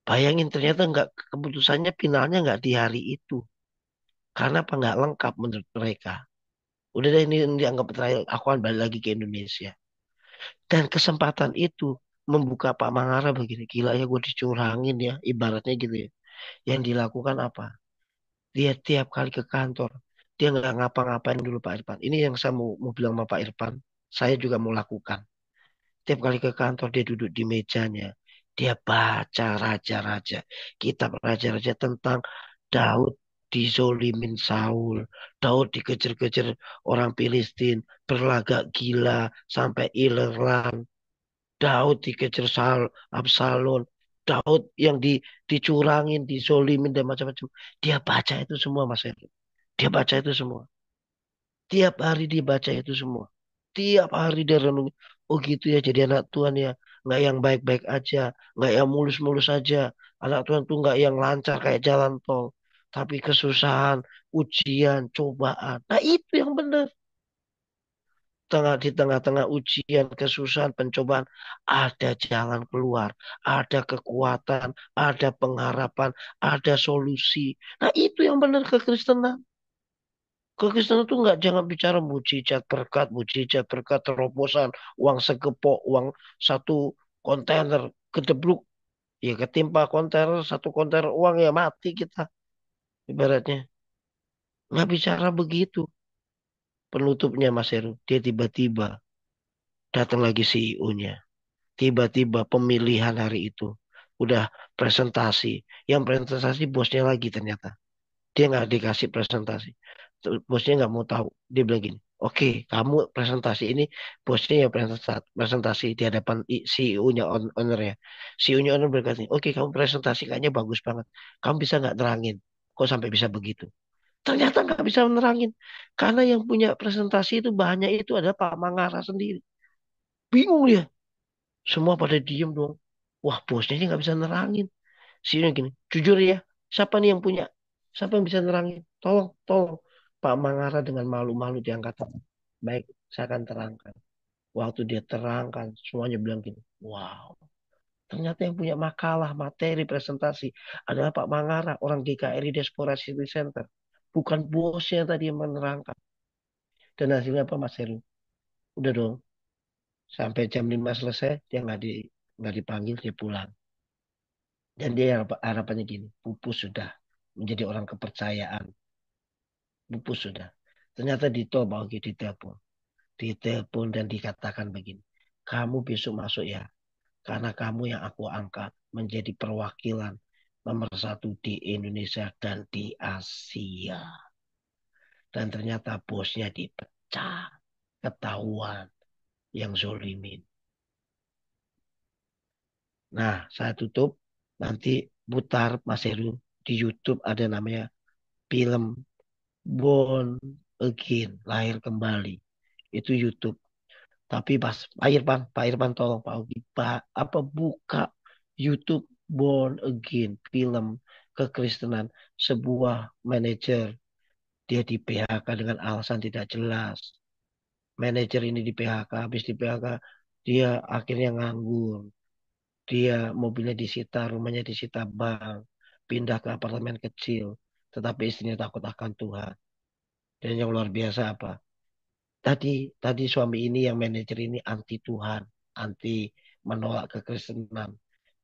bayangin ternyata nggak keputusannya finalnya nggak di hari itu. Karena apa nggak lengkap menurut mereka. Udah deh ini dianggap trial. Aku akan balik lagi ke Indonesia. Dan kesempatan itu membuka Pak Mangara begini. Gila ya gue dicurangin ya. Ibaratnya gitu ya. Yang dilakukan apa? Dia tiap kali ke kantor. Dia nggak ngapa-ngapain dulu Pak Irfan. Ini yang saya mau bilang sama Pak Irfan. Saya juga mau lakukan. Tiap kali ke kantor dia duduk di mejanya. Dia baca raja-raja. Kitab raja-raja tentang Daud dizolimin Saul. Daud dikejar-kejar orang Filistin. Berlagak gila sampai Ireland. Daud dikejar Absalom. Daud yang dicurangin, dizolimin dan macam-macam. Dia baca itu semua Mas Heru. Dia baca itu semua. Tiap hari dibaca itu semua. Tiap hari dia renung. Oh gitu ya jadi anak Tuhan ya. Nggak yang baik-baik aja. Nggak yang mulus-mulus aja. Anak Tuhan tuh nggak yang lancar kayak jalan tol. Tapi kesusahan, ujian, cobaan. Nah itu yang benar. Di tengah-tengah ujian, kesusahan, pencobaan. Ada jalan keluar. Ada kekuatan. Ada pengharapan. Ada solusi. Nah itu yang benar kekristenan. Kekristenan itu nggak jangan bicara mujizat berkat, terobosan, uang segepok, uang satu kontainer, gedebluk. Ya ketimpa konter, satu konter uang ya mati kita ibaratnya. Nggak bicara begitu. Penutupnya Mas Heru, dia tiba-tiba datang lagi CEO-nya. Tiba-tiba pemilihan hari itu. Udah presentasi. Yang presentasi bosnya lagi ternyata. Dia nggak dikasih presentasi. Bosnya nggak mau tahu. Dia bilang gini, oke, kamu presentasi ini, bosnya yang presentasi di hadapan CEO-nya, ownernya. CEO-nya owner berkata, oke, kamu presentasi kayaknya bagus banget. Kamu bisa nggak terangin? Kok sampai bisa begitu? Ternyata nggak bisa menerangin. Karena yang punya presentasi itu banyak itu adalah Pak Mangara sendiri. Bingung dia. Semua pada diem dong. Wah, bosnya ini nggak bisa nerangin. Sini gini, jujur ya, siapa nih yang punya? Siapa yang bisa nerangin? Tolong, tolong. Pak Mangara dengan malu-malu diangkat. Baik, saya akan terangkan. Waktu dia terangkan, semuanya bilang gini, wow. Ternyata yang punya makalah, materi, presentasi adalah Pak Mangara, orang GKRI Diaspora City Center. Bukan bosnya tadi yang menerangkan. Dan hasilnya apa Mas Heru? Udah dong, sampai jam 5 selesai, dia nggak dipanggil, dia pulang. Dan dia harapannya gini, pupus sudah menjadi orang kepercayaan. Pupus sudah. Ternyata ditelepon. Ditelepon dan dikatakan begini. Kamu besok masuk ya. Karena kamu yang aku angkat menjadi perwakilan nomor satu di Indonesia dan di Asia. Dan ternyata bosnya dipecat. Ketahuan yang zolimin. Nah, saya tutup. Nanti putar Mas Heru di YouTube ada namanya film Born Again, lahir kembali. Itu YouTube. Tapi Pak Irfan tolong Pak Ogi, Pak, apa buka YouTube Born Again, film kekristenan sebuah manajer dia di PHK dengan alasan tidak jelas. Manajer ini di PHK, habis di PHK dia akhirnya nganggur. Dia mobilnya disita, rumahnya disita bank, pindah ke apartemen kecil. Tetapi istrinya takut akan Tuhan. Dan yang luar biasa apa? Tadi tadi suami ini yang manajer ini anti Tuhan, anti menolak kekristenan.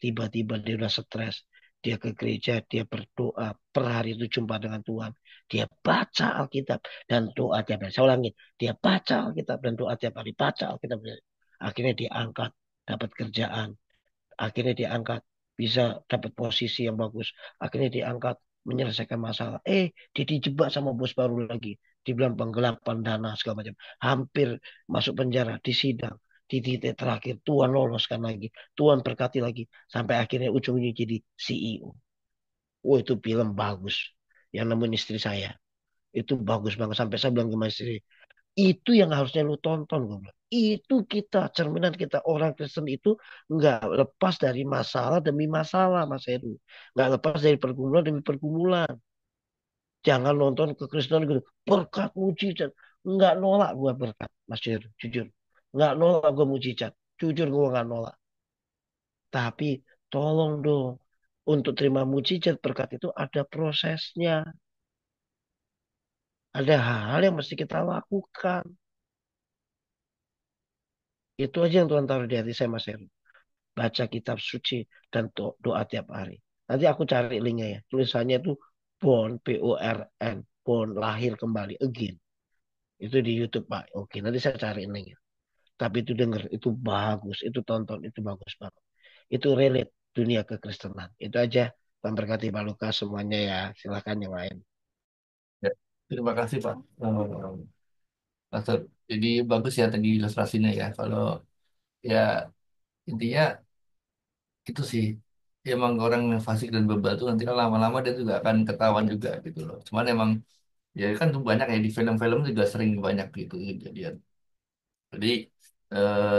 Tiba-tiba dia udah stres. Dia ke gereja, dia berdoa. Per hari itu jumpa dengan Tuhan. Dia baca Alkitab dan doa tiap hari. Saya ulangi, dia baca Alkitab dan doa tiap hari. Baca Alkitab. Akhirnya diangkat, dapat kerjaan. Akhirnya diangkat, bisa dapat posisi yang bagus. Akhirnya diangkat, menyelesaikan masalah. Dia dijebak sama bos baru lagi. Dibilang penggelapan dana segala macam. Hampir masuk penjara, disidang. Di titik terakhir, Tuhan loloskan lagi. Tuhan berkati lagi. Sampai akhirnya ujungnya jadi CEO. Oh, itu film bagus. Yang nemuin istri saya. Itu bagus banget. Sampai saya bilang ke istri, itu yang harusnya lu tonton. Gue bilang. Itu kita, cerminan kita. Orang Kristen itu nggak lepas dari masalah demi masalah, Mas Heru. Nggak lepas dari pergumulan demi pergumulan. Jangan nonton kekristenan gitu. Berkat mujizat. Nggak nolak gua berkat, Mas Heru. Jujur. Nggak nolak gua mujizat. Jujur gua nggak nolak. Tapi tolong dong. Untuk terima mujizat berkat itu ada prosesnya. Ada hal-hal yang mesti kita lakukan. Itu aja yang Tuhan taruh di hati saya, Mas Heru. Baca kitab suci dan doa tiap hari. Nanti aku cari linknya ya. Tulisannya itu Born, Born, Born, lahir kembali, again. Itu di YouTube Pak. Oke, nanti saya cari linknya. Tapi itu denger, itu bagus, itu tonton, itu bagus banget. Itu relate dunia kekristenan. Itu aja. Tuhan berkati Pak Lukas semuanya ya. Silakan yang lain. Ya, terima kasih Pak. Pastor. Jadi bagus ya tadi ilustrasinya ya. Kalau ya intinya itu sih emang orang yang fasik dan bebal tuh nanti kan lama-lama dia juga akan ketahuan juga gitu loh. Cuman emang ya kan tuh banyak ya di film-film juga sering banyak gitu kejadian. Jadi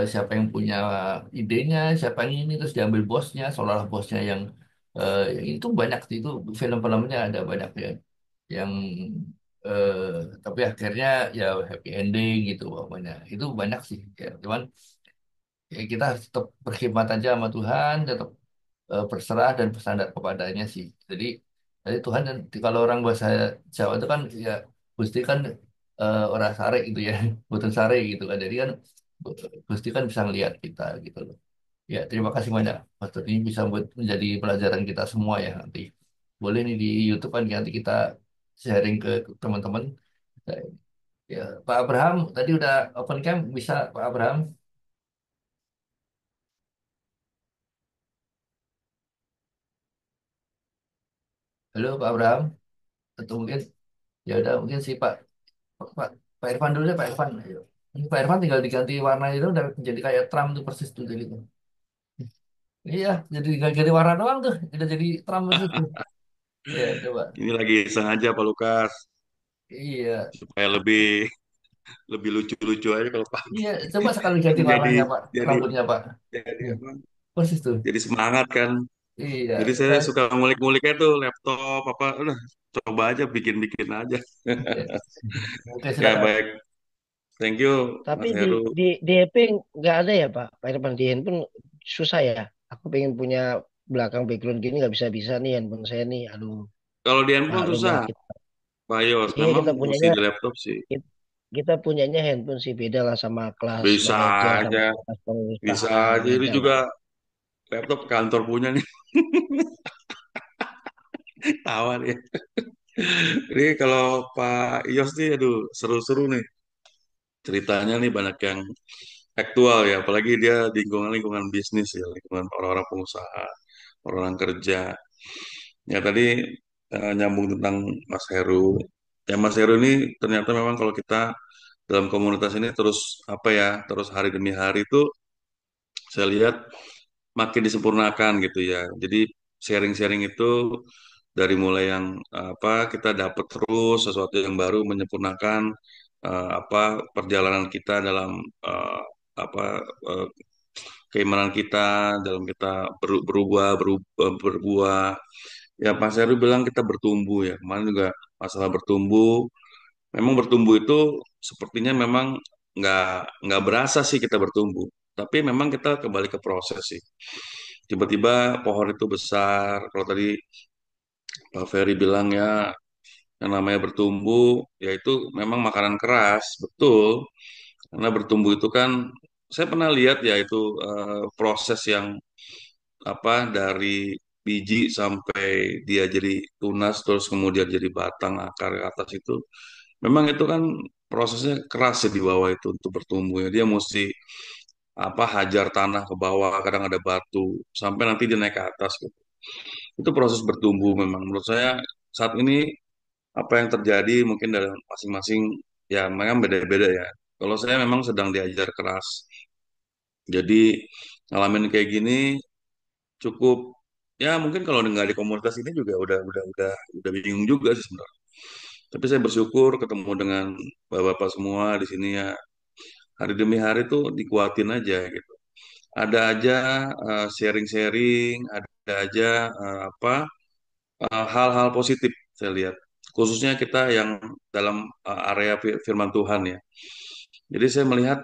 siapa yang punya idenya, siapa yang ini terus diambil bosnya, seolah bosnya yang itu banyak sih itu film-filmnya ada banyak ya yang eh, tapi akhirnya ya happy ending gitu pokoknya. Itu banyak sih ya. Cuman ya kita tetap berkhidmat aja sama Tuhan, tetap berserah dan bersandar kepadanya sih. Jadi Tuhan kalau orang bahasa Jawa itu kan ya Gusti kan orang sare gitu ya, bukan sare gitu kan. Jadi kan Gusti kan bisa ngelihat kita gitu loh. Ya, terima kasih banyak. Mas Dodi. Ini bisa menjadi pelajaran kita semua ya nanti. Boleh nih di YouTube kan nanti kita sharing ke teman-teman. Ya, Pak Abraham tadi udah open cam, bisa Pak Abraham? Halo Pak Abraham, atau mungkin ya udah mungkin si Pak Pak Irfan dulu deh Pak Irfan. Ayo. Ini Pak Irfan tinggal diganti warna itu udah jadi kayak Trump tuh persis tuh jadi tuh. Iya, jadi ganti warna doang tuh, udah jadi Trump persis tuh. Ya coba. Ini lagi sengaja Pak Lukas Iya, supaya lebih lebih lucu-lucu aja kalau Pak. iya. Coba sekali ganti Jadi warnanya Pak, jadi rambutnya Pak. jadi Iya, apa? persis tuh. Jadi semangat kan. Iya, Jadi saya saya. suka ngulik-nguliknya tuh laptop apa udah coba aja bikin-bikin aja. Iya. Oke, Ya silakan. baik, thank you Tapi Mas di Heru. di HP nggak ada ya Pak Irfan, di handphone susah ya. Aku pengen punya belakang background gini nggak bisa-bisa nih handphone saya nih. Aduh, Kalau di handphone maklum lah susah, kita. Pak Yos. Iya Memang kita mesti punyanya di laptop sih. kita punyanya handphone sih beda lah sama kelas Bisa manajer sama aja, kelas bisa pengusaha aja. Itu beda juga lah. laptop kantor punya nih, tawar ya. Jadi kalau Pak Yos nih, aduh seru-seru nih. Ceritanya nih banyak yang aktual ya, apalagi dia di lingkungan bisnis ya, lingkungan orang-orang pengusaha, orang kerja. Ya tadi nyambung tentang Mas Heru. Ya Mas Heru ini ternyata memang kalau kita dalam komunitas ini terus apa ya, terus hari demi hari itu saya lihat makin disempurnakan gitu ya. Jadi sharing-sharing itu dari mulai yang apa kita dapat terus sesuatu yang baru menyempurnakan apa perjalanan kita dalam eh, apa eh, keimanan kita dalam kita berbuah. Ya Pak Heru bilang kita bertumbuh ya. Kemarin juga masalah bertumbuh. Memang bertumbuh itu sepertinya memang nggak nggak berasa sih kita bertumbuh. Tapi memang kita kembali ke proses sih. Tiba-tiba pohon itu besar. Kalau tadi Pak Ferry bilang ya, yang namanya bertumbuh, yaitu memang makanan keras, betul. Karena bertumbuh itu kan, saya pernah lihat ya itu proses yang apa dari biji sampai dia jadi tunas, terus kemudian jadi batang akar ke atas itu. Memang itu kan prosesnya keras ya di bawah itu untuk bertumbuh ya. Dia mesti apa hajar tanah ke bawah, kadang ada batu, sampai nanti dia naik ke atas gitu. Itu proses bertumbuh memang. Menurut saya saat ini apa yang terjadi mungkin dalam masing-masing ya memang beda-beda ya. Kalau saya memang sedang diajar keras. Jadi ngalamin kayak gini cukup ya mungkin kalau nggak di komunitas ini juga udah bingung juga sih sebenarnya. Tapi saya bersyukur ketemu dengan bapak-bapak semua di sini ya. Hari demi hari tuh dikuatin aja gitu. Ada aja sharing-sharing, ada aja apa hal-hal positif saya lihat. Khususnya kita yang dalam area firman Tuhan ya. Jadi saya melihat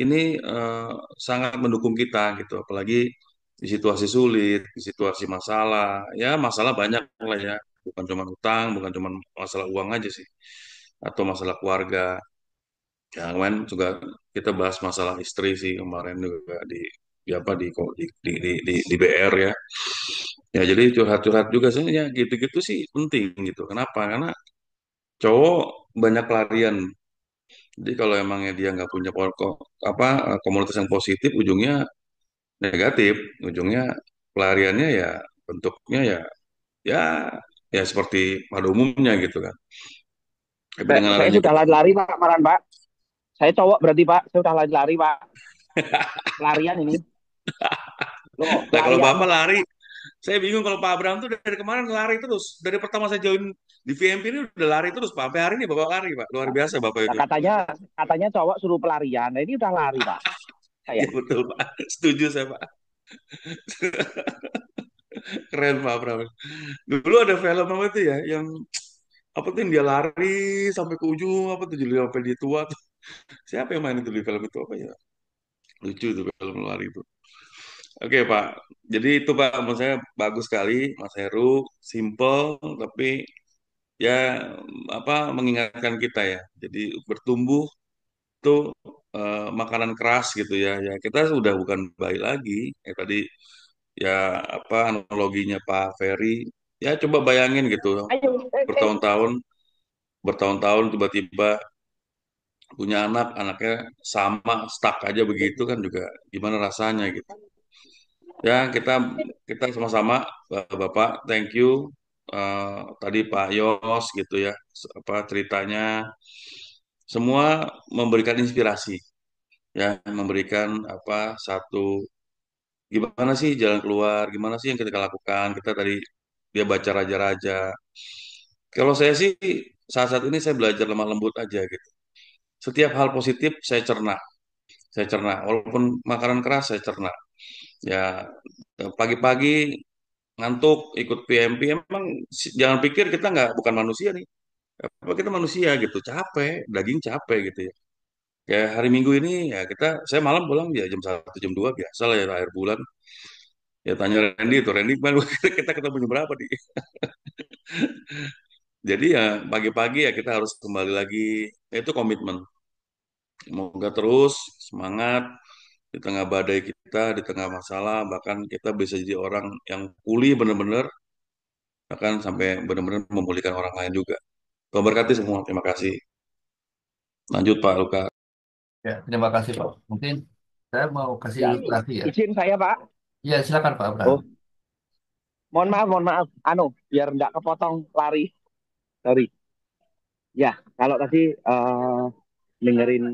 ini sangat mendukung kita gitu, apalagi di situasi sulit, di situasi masalah. Ya masalah banyak lah ya, bukan cuma utang, bukan cuma masalah uang aja sih, atau masalah keluarga. Ya kemarin juga kita bahas masalah istri sih kemarin juga di apa di BR ya. Ya jadi curhat-curhat juga sih ya gitu-gitu sih penting gitu. Kenapa? Karena cowok banyak pelarian. Jadi kalau emangnya dia nggak punya apa komunitas yang positif, ujungnya negatif, ujungnya pelariannya ya bentuknya ya ya seperti pada umumnya gitu kan. Tapi dengan Saya adanya sudah kita, lari-lari Pak Maran Pak. Saya cowok berarti Pak. Saya sudah lari-lari Pak. Pelarian ini. Loh, nah kalau pelarian. bapak lari, saya bingung kalau Pak Abraham tuh dari kemarin lari terus, dari pertama saya join di VMP ini udah lari terus Pak, sampai hari ini bapak lari Pak, luar biasa bapak Nah, itu. katanya cowok suruh pelarian. Nah, ini udah lari Pak. Saya. Ya betul Pak, setuju saya Pak, keren Pak Abraham. Dulu ada film apa itu ya, yang apa tuh yang dia lari sampai ke ujung apa tuh jadi sampai dia tua tuh. Siapa yang main itu di film itu apa ya? Lucu tuh film lari itu. Oke Pak, jadi itu Pak menurut saya bagus sekali Mas Heru, simple tapi ya apa mengingatkan kita ya. Jadi bertumbuh tuh makanan keras gitu ya. Ya kita sudah bukan bayi lagi. Tadi ya apa analoginya Pak Ferry. Ya coba bayangin gitu bertahun-tahun bertahun-tahun tiba-tiba punya anak, anaknya sama stuck aja begitu kan juga gimana rasanya gitu. Ya kita kita sama-sama Bapak, thank you. Tadi Pak Yos gitu ya, apa ceritanya semua memberikan inspirasi ya, memberikan apa satu gimana sih jalan keluar, gimana sih yang kita lakukan. Kita tadi dia baca raja-raja. Kalau saya sih saat-saat ini saya belajar lemah lembut aja gitu. Setiap hal positif saya cerna. Walaupun makanan keras saya cerna. Ya pagi-pagi ngantuk ikut PMP emang jangan pikir kita nggak bukan manusia nih. Apa kita manusia gitu, capek, daging capek gitu ya. Kayak hari Minggu ini ya saya malam pulang ya jam 1 jam 2 biasa lah ya akhir bulan. Ya tanya Randy itu, Randy kemarin kita ketemu jam berapa nih? Jadi ya pagi-pagi ya kita harus kembali lagi. Itu komitmen. Semoga terus semangat di tengah badai kita, di tengah masalah, bahkan kita bisa jadi orang yang pulih benar-benar, bahkan sampai benar-benar memulihkan orang lain juga. Tuhan berkati semua. Terima kasih. Lanjut Pak Luka. Ya, terima kasih Pak. Mungkin saya mau kasih Ya, ilustrasi ya. izin saya Pak. Ya, silakan Pak Abraham. Oh, mohon maaf. Biar nggak kepotong lari. Sorry. Ya, kalau tadi dengerin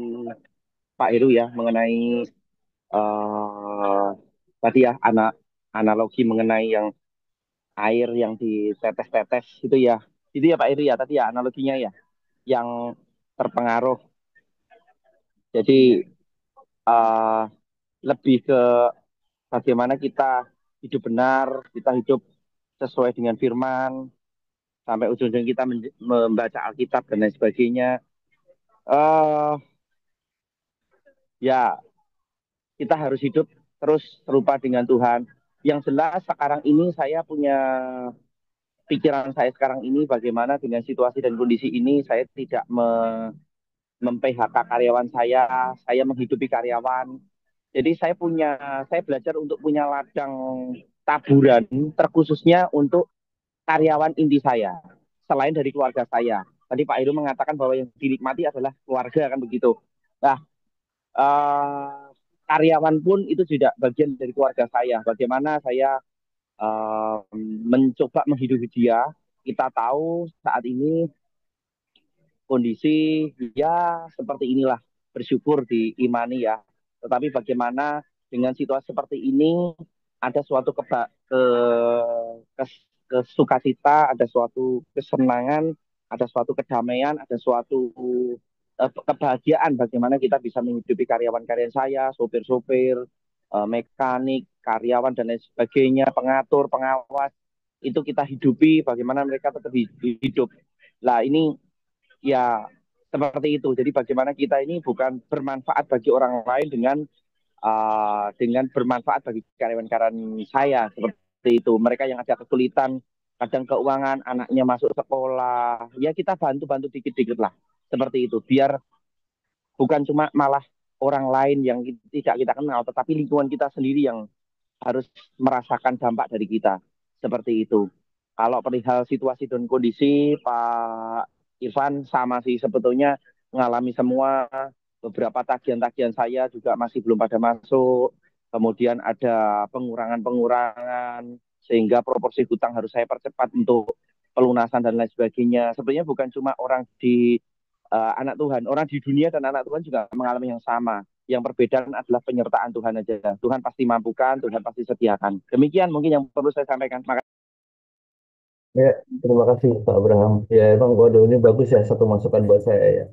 Pak Heru ya mengenai eh tadi ya analogi mengenai yang air yang ditetes-tetes itu ya Pak Heru ya tadi ya analoginya ya yang terpengaruh. Jadi eh lebih ke bagaimana kita hidup benar, kita hidup sesuai dengan firman, sampai ujung-ujung kita membaca Alkitab dan lain sebagainya. eh Ya, kita harus hidup terus serupa dengan Tuhan. Yang jelas sekarang ini saya punya pikiran saya sekarang ini bagaimana dengan situasi dan kondisi ini saya tidak mem-PHK karyawan saya menghidupi karyawan. Jadi saya belajar untuk punya ladang taburan terkhususnya untuk karyawan inti saya, selain dari keluarga saya. Tadi Pak Heru mengatakan bahwa yang dinikmati adalah keluarga kan begitu. Nah, eh, karyawan pun itu juga bagian dari keluarga saya. Bagaimana saya eh, mencoba menghidupi dia. Kita tahu saat ini kondisi ya seperti inilah, bersyukur diimani ya. Tetapi bagaimana dengan situasi seperti ini ada suatu kesukacita, ada suatu kesenangan, ada suatu kedamaian, ada suatu kebahagiaan bagaimana kita bisa menghidupi karyawan-karyawan saya, sopir-sopir, mekanik, karyawan dan lain sebagainya, pengatur, pengawas, itu kita hidupi bagaimana mereka tetap hidup. Lah ini ya seperti itu. Jadi bagaimana kita ini bukan bermanfaat bagi orang lain dengan bermanfaat bagi karyawan-karyawan saya seperti itu. Mereka yang ada kesulitan, kadang keuangan, anaknya masuk sekolah, ya kita bantu-bantu dikit-dikit lah. Seperti itu. Biar bukan cuma malah orang lain yang tidak kita kenal, tetapi lingkungan kita sendiri yang harus merasakan dampak dari kita. Seperti itu. Kalau perihal situasi dan kondisi, Pak Irfan sama sih sebetulnya mengalami semua. Beberapa tagihan-tagihan saya juga masih belum pada masuk. Kemudian ada pengurangan-pengurangan sehingga proporsi hutang harus saya percepat untuk pelunasan dan lain sebagainya. Sebenarnya bukan cuma orang di anak Tuhan, orang di dunia dan anak Tuhan juga mengalami yang sama. Yang perbedaan adalah penyertaan Tuhan aja. Tuhan pasti mampukan, Tuhan pasti sediakan. Demikian mungkin yang perlu saya sampaikan. Ya, terima kasih Pak Abraham. Ya, emang waduh ini bagus ya satu masukan buat saya ya.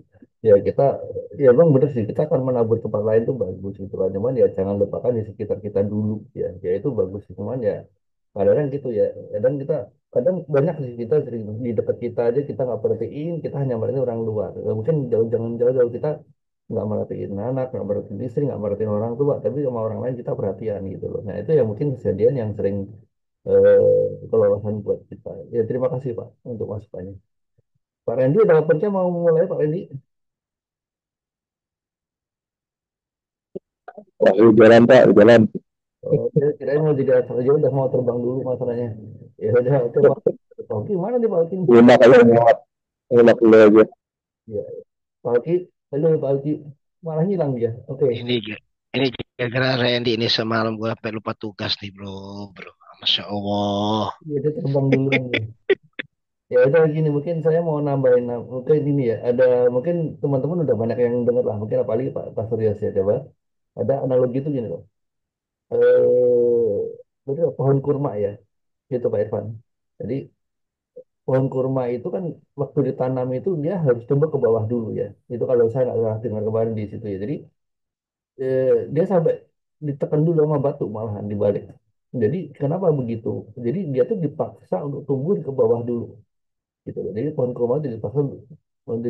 Ya kita, ya emang benar sih kita akan menabur tempat lain tuh bagus gitu kan. Cuman ya jangan lupakan di sekitar kita dulu ya. Ya itu bagus sih. Cuman ya kadang gitu ya. Kadang kita, kadang banyak sih kita sering di dekat kita aja kita nggak perhatiin, kita hanya merhatiin orang luar. Mungkin jauh jangan jauh-jauh kita nggak merhatiin anak, nggak merhatiin istri, nggak merhatiin orang tua, tapi sama orang lain kita perhatian gitu loh. Nah itu ya mungkin kejadian yang sering kelolosan buat kita. Ya terima kasih Pak untuk masukannya. Pak Randy ada lapornya mau mulai Pak Randy? Wah, jalan Pak, jalan. Oh, kirain mau jadi aja udah mau terbang dulu masalahnya. Ya udah, oke Pak. Pak Oki, mana nih Pak Oki? Lunak aja, ngelak dulu aja. Ya, Pak Oki, halo Pak Oki. Malah hilang dia. Oke, Ini ini gara-gara Randy ini semalam gue sampai lupa tugas nih bro, bro. Masya Allah. dia terbang duluan nih. Ya udah gini, mungkin saya mau nambahin, mungkin ini ya, ada mungkin teman-teman udah banyak yang dengar lah, mungkin apalagi Pak Surya ya coba. Ada analogi itu gini loh. Betul pohon kurma ya, gitu Pak Irfan. Jadi pohon kurma itu kan waktu ditanam itu dia harus tumbuh ke bawah dulu ya. Itu kalau saya nggak salah dengar kemarin di situ ya. Jadi dia sampai ditekan dulu sama batu malahan dibalik. Jadi kenapa begitu? Jadi dia tuh dipaksa untuk tumbuh ke bawah dulu gitu loh. Jadi pohon kurma itu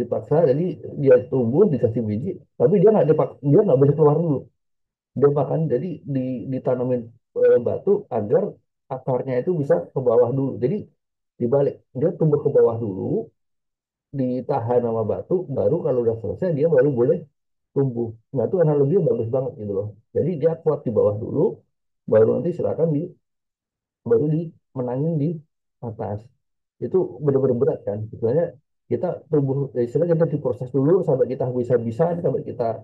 dipaksa, jadi dia tumbuh dikasih biji, tapi dia nggak boleh keluar dulu. Dia makan jadi ditanamin batu agar akarnya itu bisa ke bawah dulu. Jadi dibalik, dia tumbuh ke bawah dulu, ditahan sama batu, baru kalau udah selesai dia baru boleh tumbuh. Nah itu analoginya bagus banget gitu loh. Jadi dia kuat di bawah dulu, baru nanti silakan baru dimenangin di atas. Itu benar-benar berat kan. Sebenarnya kita tumbuh, istilahnya kita diproses dulu sampai kita bisa-bisa, sampai kita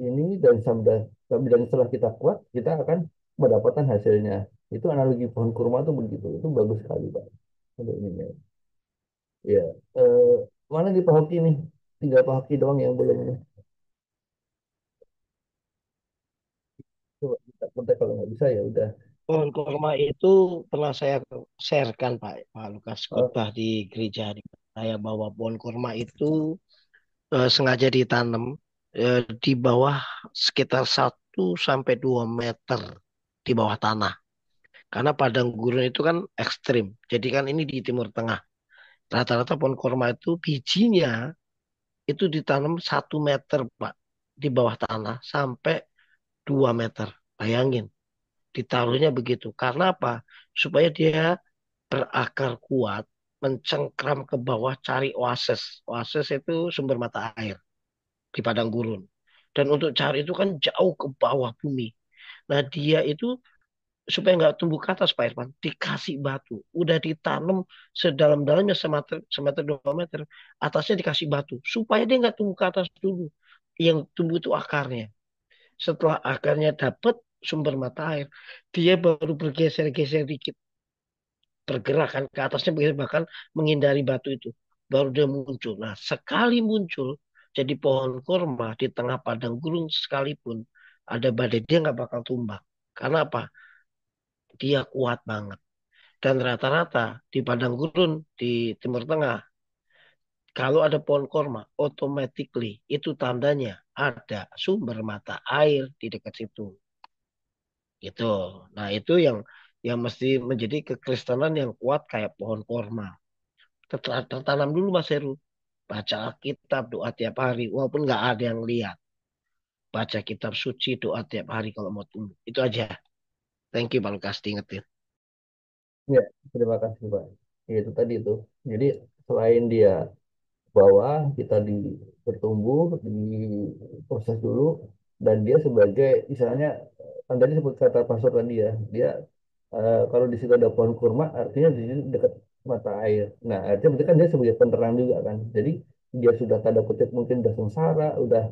ini dan setelah kita kuat, kita akan mendapatkan hasilnya. Itu analogi pohon kurma tuh begitu. Itu bagus sekali, Pak. Untuk ininya. Ya, eh, mana di Pak Hoki nih? Tinggal Pak Hoki doang yang belum ini. Coba kita kontak kalau nggak bisa ya udah. Pohon kurma itu pernah saya sharekan Pak Lukas Oh, khotbah di gereja di saya bahwa pohon kurma itu sengaja ditanam di bawah sekitar 1 sampai 2 meter di bawah tanah. Karena padang gurun itu kan ekstrim. Jadi kan ini di Timur Tengah. Rata-rata pohon kurma itu bijinya itu ditanam 1 meter Pak di bawah tanah sampai 2 meter. Bayangin, ditaruhnya begitu. Karena apa? Supaya dia berakar kuat, mencengkram ke bawah cari oasis. Oasis itu sumber mata air di padang gurun. Dan untuk cari itu kan jauh ke bawah bumi. Nah dia itu supaya nggak tumbuh ke atas Pak Irfan, dikasih batu. Udah ditanam sedalam-dalamnya semeter, semeter 2 meter, atasnya dikasih batu. Supaya dia nggak tumbuh ke atas dulu. Yang tumbuh itu akarnya. Setelah akarnya dapat sumber mata air, dia baru bergeser-geser dikit. Pergerakan ke atasnya bahkan menghindari batu itu. Baru dia muncul. Nah sekali muncul, jadi pohon kurma di tengah padang gurun sekalipun, ada badai, dia nggak bakal tumbang. Karena apa? Dia kuat banget. Dan rata-rata di padang gurun di Timur Tengah, kalau ada pohon korma, automatically itu tandanya ada sumber mata air di dekat situ. Gitu. Nah, itu yang mesti menjadi kekristenan yang kuat kayak pohon korma. Tertanam dulu Mas Heru. Baca Alkitab, doa tiap hari. Walaupun nggak ada yang lihat. Baca kitab suci, doa tiap hari kalau mau tumbuh. Itu aja. Thank you Pak Lukas, diingetin. ya, terima kasih Pak. Ya, itu tadi itu. Jadi selain dia bawah, kita bertumbuh, diproses dulu, dan dia sebagai misalnya kan tadi seperti kata pastor tadi ya, dia kalau di situ ada pohon kurma, artinya di situ dekat mata air. Nah, artinya berarti kan dia sebagai penerang juga kan. Jadi dia sudah tanda kutip mungkin udah sengsara, udah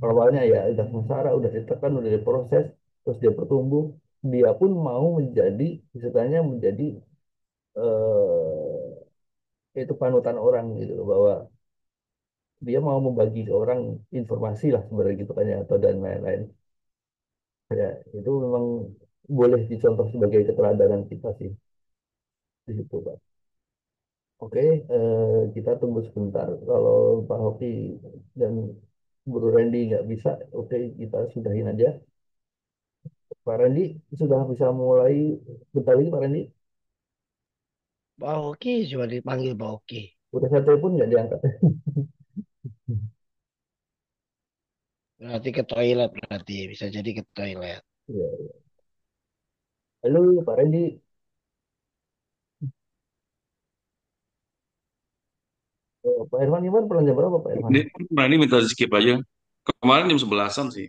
awalnya ya udah sengsara, udah ditekan, udah diproses, terus dia bertumbuh, dia pun mau menjadi, istilahnya menjadi itu panutan orang gitu loh, bahwa dia mau membagi ke orang informasi lah sebenarnya gitu kan ya, atau dan lain-lain ya. Itu memang boleh dicontoh sebagai keteladanan kita sih di situ Pak. Oke, kita tunggu sebentar kalau Pak Hoki dan Bro Randy nggak bisa, oke kita sudahin aja. Pak Randy sudah bisa mulai bentar lagi Pak Randy. Pak Oki, coba dipanggil Pak Oki. Udah saya telepon nggak diangkat. Berarti ke toilet berarti. Bisa jadi ke toilet. Ya. Halo Pak Randy. Pak Irfan gimana pulang jam berapa Pak Irfan? Ini, nah ini minta skip aja. Kemarin jam 11-an sih.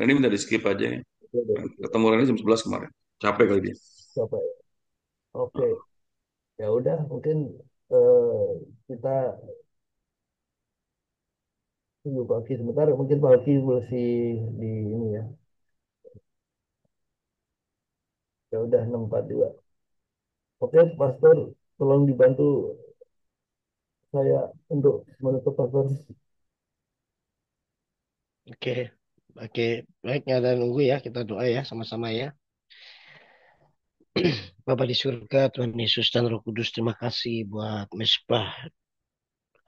Ini minta di skip aja ya. Oke, deh, oke. Ketemu Reni jam 11 kemarin. Capek kali dia. Coba ya. Oke, ya udah mungkin eh, kita tunggu Pak Ki sebentar. Mungkin Pak Ki masih di ini ya. Ya udah 642. Oke, Pastor, tolong dibantu saya untuk menutup Pastor. Oke, oke. Baik, nggak ada nunggu ya. Kita doa ya sama-sama ya. Bapa di surga, Tuhan Yesus dan Roh Kudus, terima kasih buat Mesbah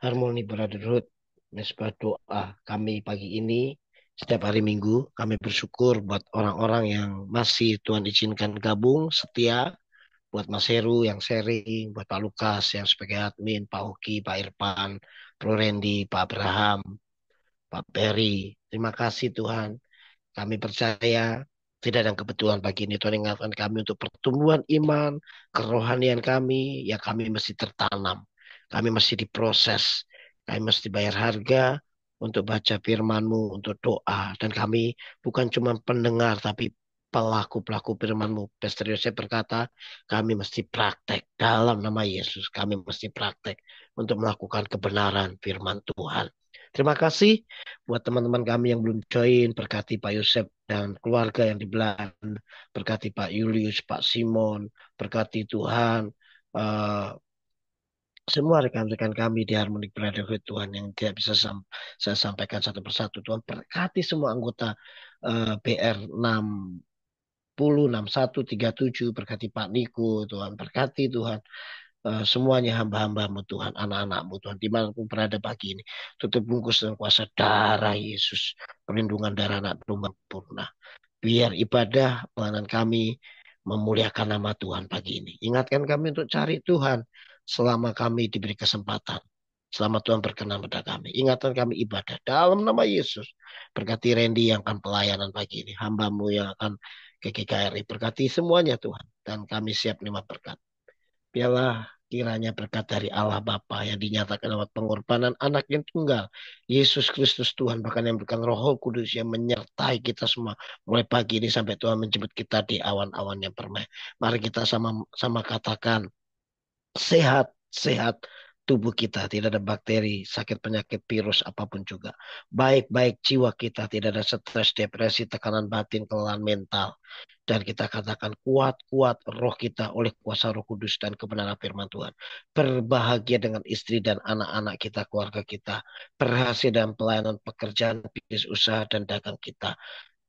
Harmoni Brotherhood, Mesbah doa kami pagi ini. Setiap hari Minggu, kami bersyukur buat orang-orang yang masih Tuhan izinkan gabung, setia. Buat Mas Heru yang sharing, buat Pak Lukas yang sebagai admin, Pak Hoki, Pak Irfan, Bro Randy, Pak Abraham, Pak Perry. Terima kasih Tuhan. Kami percaya tidak ada kebetulan pagi ini Tuhan ingatkan kami untuk pertumbuhan iman, kerohanian kami, ya kami mesti tertanam. Kami mesti diproses. Kami mesti bayar harga untuk baca firman-Mu, untuk doa. Dan kami bukan cuma pendengar, tapi pelaku-pelaku firman-Mu. Pastor Yosef berkata, kami mesti praktek dalam nama Yesus. Kami mesti praktek untuk melakukan kebenaran firman Tuhan. Terima kasih buat teman-teman kami yang belum join, berkati Pak Yosef dan keluarga yang di Belanda, berkati Pak Julius, Pak Simon, berkati Tuhan, eh, semua rekan-rekan kami di Harmonic Brotherhood Tuhan yang tidak bisa saya sampaikan satu persatu. Tuhan berkati semua anggota BR 6137, berkati Pak Niko, Tuhan berkati Tuhan. Semuanya hamba-hambamu Tuhan, anak-anakmu Tuhan, dimanapun berada pagi ini. Tutup bungkus dengan kuasa darah Yesus, perlindungan darah anak domba purna. Biar ibadah pelayanan kami memuliakan nama Tuhan pagi ini. Ingatkan kami untuk cari Tuhan selama kami diberi kesempatan. Selama Tuhan berkenan pada kami. Ingatkan kami ibadah dalam nama Yesus. Berkati Randy yang akan pelayanan pagi ini. Hambamu yang akan ke GKRI. Berkati semuanya Tuhan. Dan kami siap menerima berkat. Biarlah kiranya berkat dari Allah Bapa yang dinyatakan lewat pengorbanan anak yang tunggal. Yesus Kristus Tuhan, bahkan yang bukan Roh Kudus yang menyertai kita semua. Mulai pagi ini sampai Tuhan menjemput kita di awan-awan yang permai. Mari kita sama-sama katakan, sehat, sehat tubuh kita. Tidak ada bakteri, sakit penyakit, virus, apapun juga. Baik-baik jiwa kita. Tidak ada stres, depresi, tekanan batin, kelelahan mental. Dan kita katakan kuat-kuat roh kita oleh kuasa Roh Kudus dan kebenaran firman Tuhan. Berbahagia dengan istri dan anak-anak kita, keluarga kita. Berhasil dalam pelayanan pekerjaan, bisnis usaha dan dagang kita.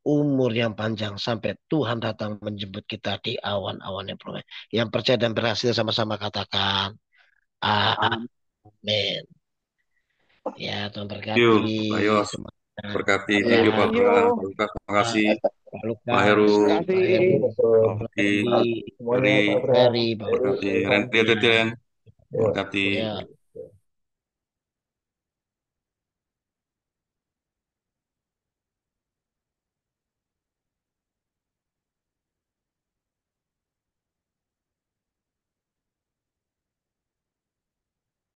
Umur yang panjang sampai Tuhan datang menjemput kita di awan-awan yang permai. Yang percaya dan berhasil sama-sama katakan Amin. amin. Ya, Tuhan Thank you, Pak berkati Yos. semuanya. Berkati. Thank you, Pak Abraham, Bram. Yo, Pak Lukas, terima kasih. Pak Pak Lukas, Heru, terima Pak kasih. Terima Heru, kasih, Pastor. Pak Pak Oki, Terima Randy, kasih semuanya, Eri, Pak Pak Abraham, Ferry, Pak Pak Heru, berkati. Pak Irfan. Randy, hati-hati, Ren. Ya, Berkati. ya.